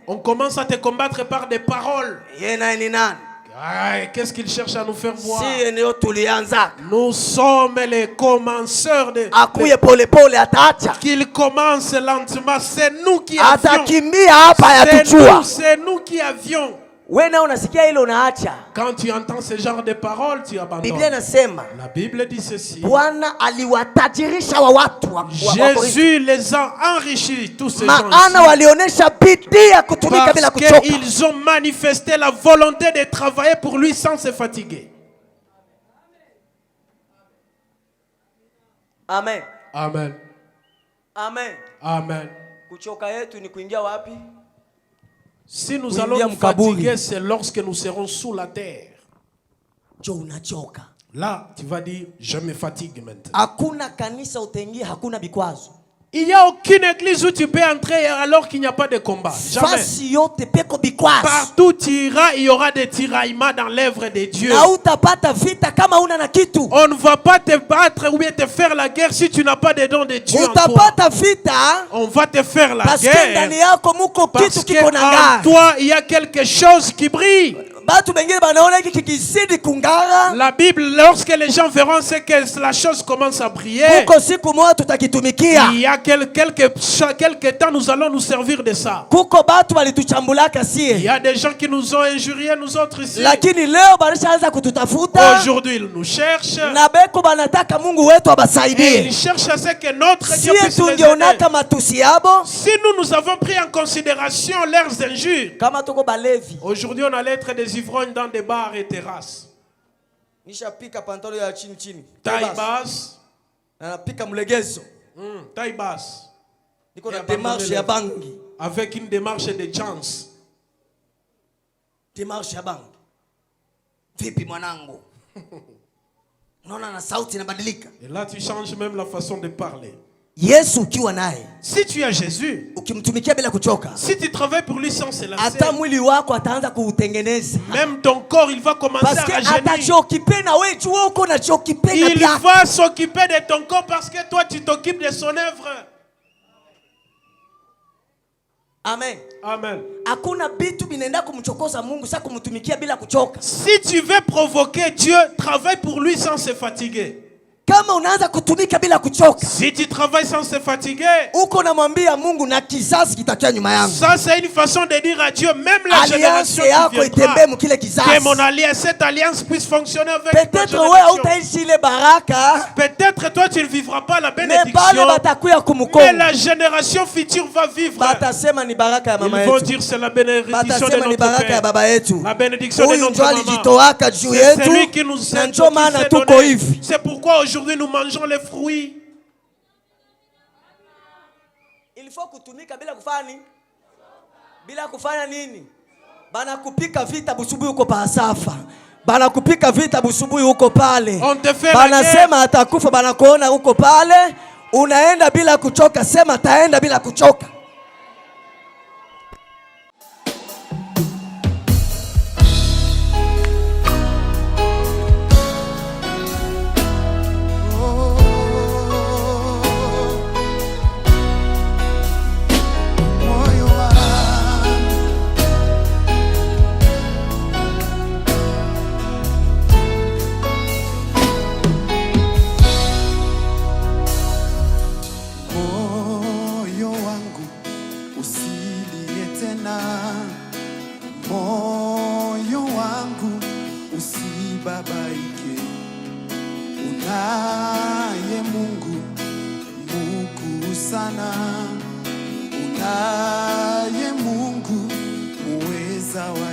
On commence à te combattre par des paroles. Qu'est-ce qu'il cherche à nous faire voir? Nous sommes les commenceurs de... Qu'il commence lentement. C'est nous qui avions. C'est nous qui avions. Quand tu entends ce genre de paroles, tu abandonnes. La Bible dit ceci. Jésus les a enrichis, tous ces gens-ci. Parce qu'ils ont manifesté la volonté de travailler pour lui sans se fatiguer. Amen. Amen. Amen. Amen. Si nous allons nous fatiguer, c'est lorsque nous serons sous la terre. Là, tu vas dire, je me fatigue maintenant. Il n'y a aucune église où tu peux entrer alors qu'il n'y a pas de combat. Jamais. Partout tu iras, il y aura des tiraillements dans l'œuvre de Dieu. On ne va pas te battre ou bien te faire la guerre si tu n'as pas de dons de Dieu en toi. On va te faire la guerre parce qu'en toi, il y a quelque chose qui brille. La Bible, lorsque les gens verront ce que la chose commence à briller, il y a quelques temps, nous allons nous servir de ça. Il y a des gens qui nous ont injuriés, nous autres ici. Aujourd'hui, ils nous cherchent. Et ils cherchent à ce que notre Dieu puisse les aider. Si nous avons pris en considération leurs injures, aujourd'hui on allait être des ivrognes dans des bars et terrasses. Taille basse. Taille basse. Avec une démarche de chance. Démarche ya bangi. Vipi mwanangu? Et là tu changes même la façon de parler. Si tu as Jésus, si tu travailles pour lui sans se lasser, même ton corps il va commencer à rajeunir. Il va s'occuper de ton corps parce que toi tu t'occupes de son œuvre. Amen. Amen. Si tu veux provoquer Dieu, travaille pour lui sans se fatiguer. Si tu travailles sans se fatiguer, ça c'est une façon de dire à Dieu, même la génération qui viendra, que mon alliance, cette alliance puisse fonctionner avec ta génération. Peut-être toi tu ne vivras pas la bénédiction, mais la génération future va vivre. Ils vont dire c'est la bénédiction de notre Père, la bénédiction de notre maman. C'est celui qui nous a donné. C'est pourquoi aujourd'hui nous mangeons les fruits. Il faut kutumika bila kufanya nini? Bana kupika vita busubuhi uko pa Asafa. Bana kupika vita busubuhi uko pale. Bana sema atakufa, bana kuona uko pale. Unaenda bila kuchoka, sema taenda bila kuchoka. Moyo wangu usibabaike, unaye Mungu mkuu sana, unaye Mungu muweza wa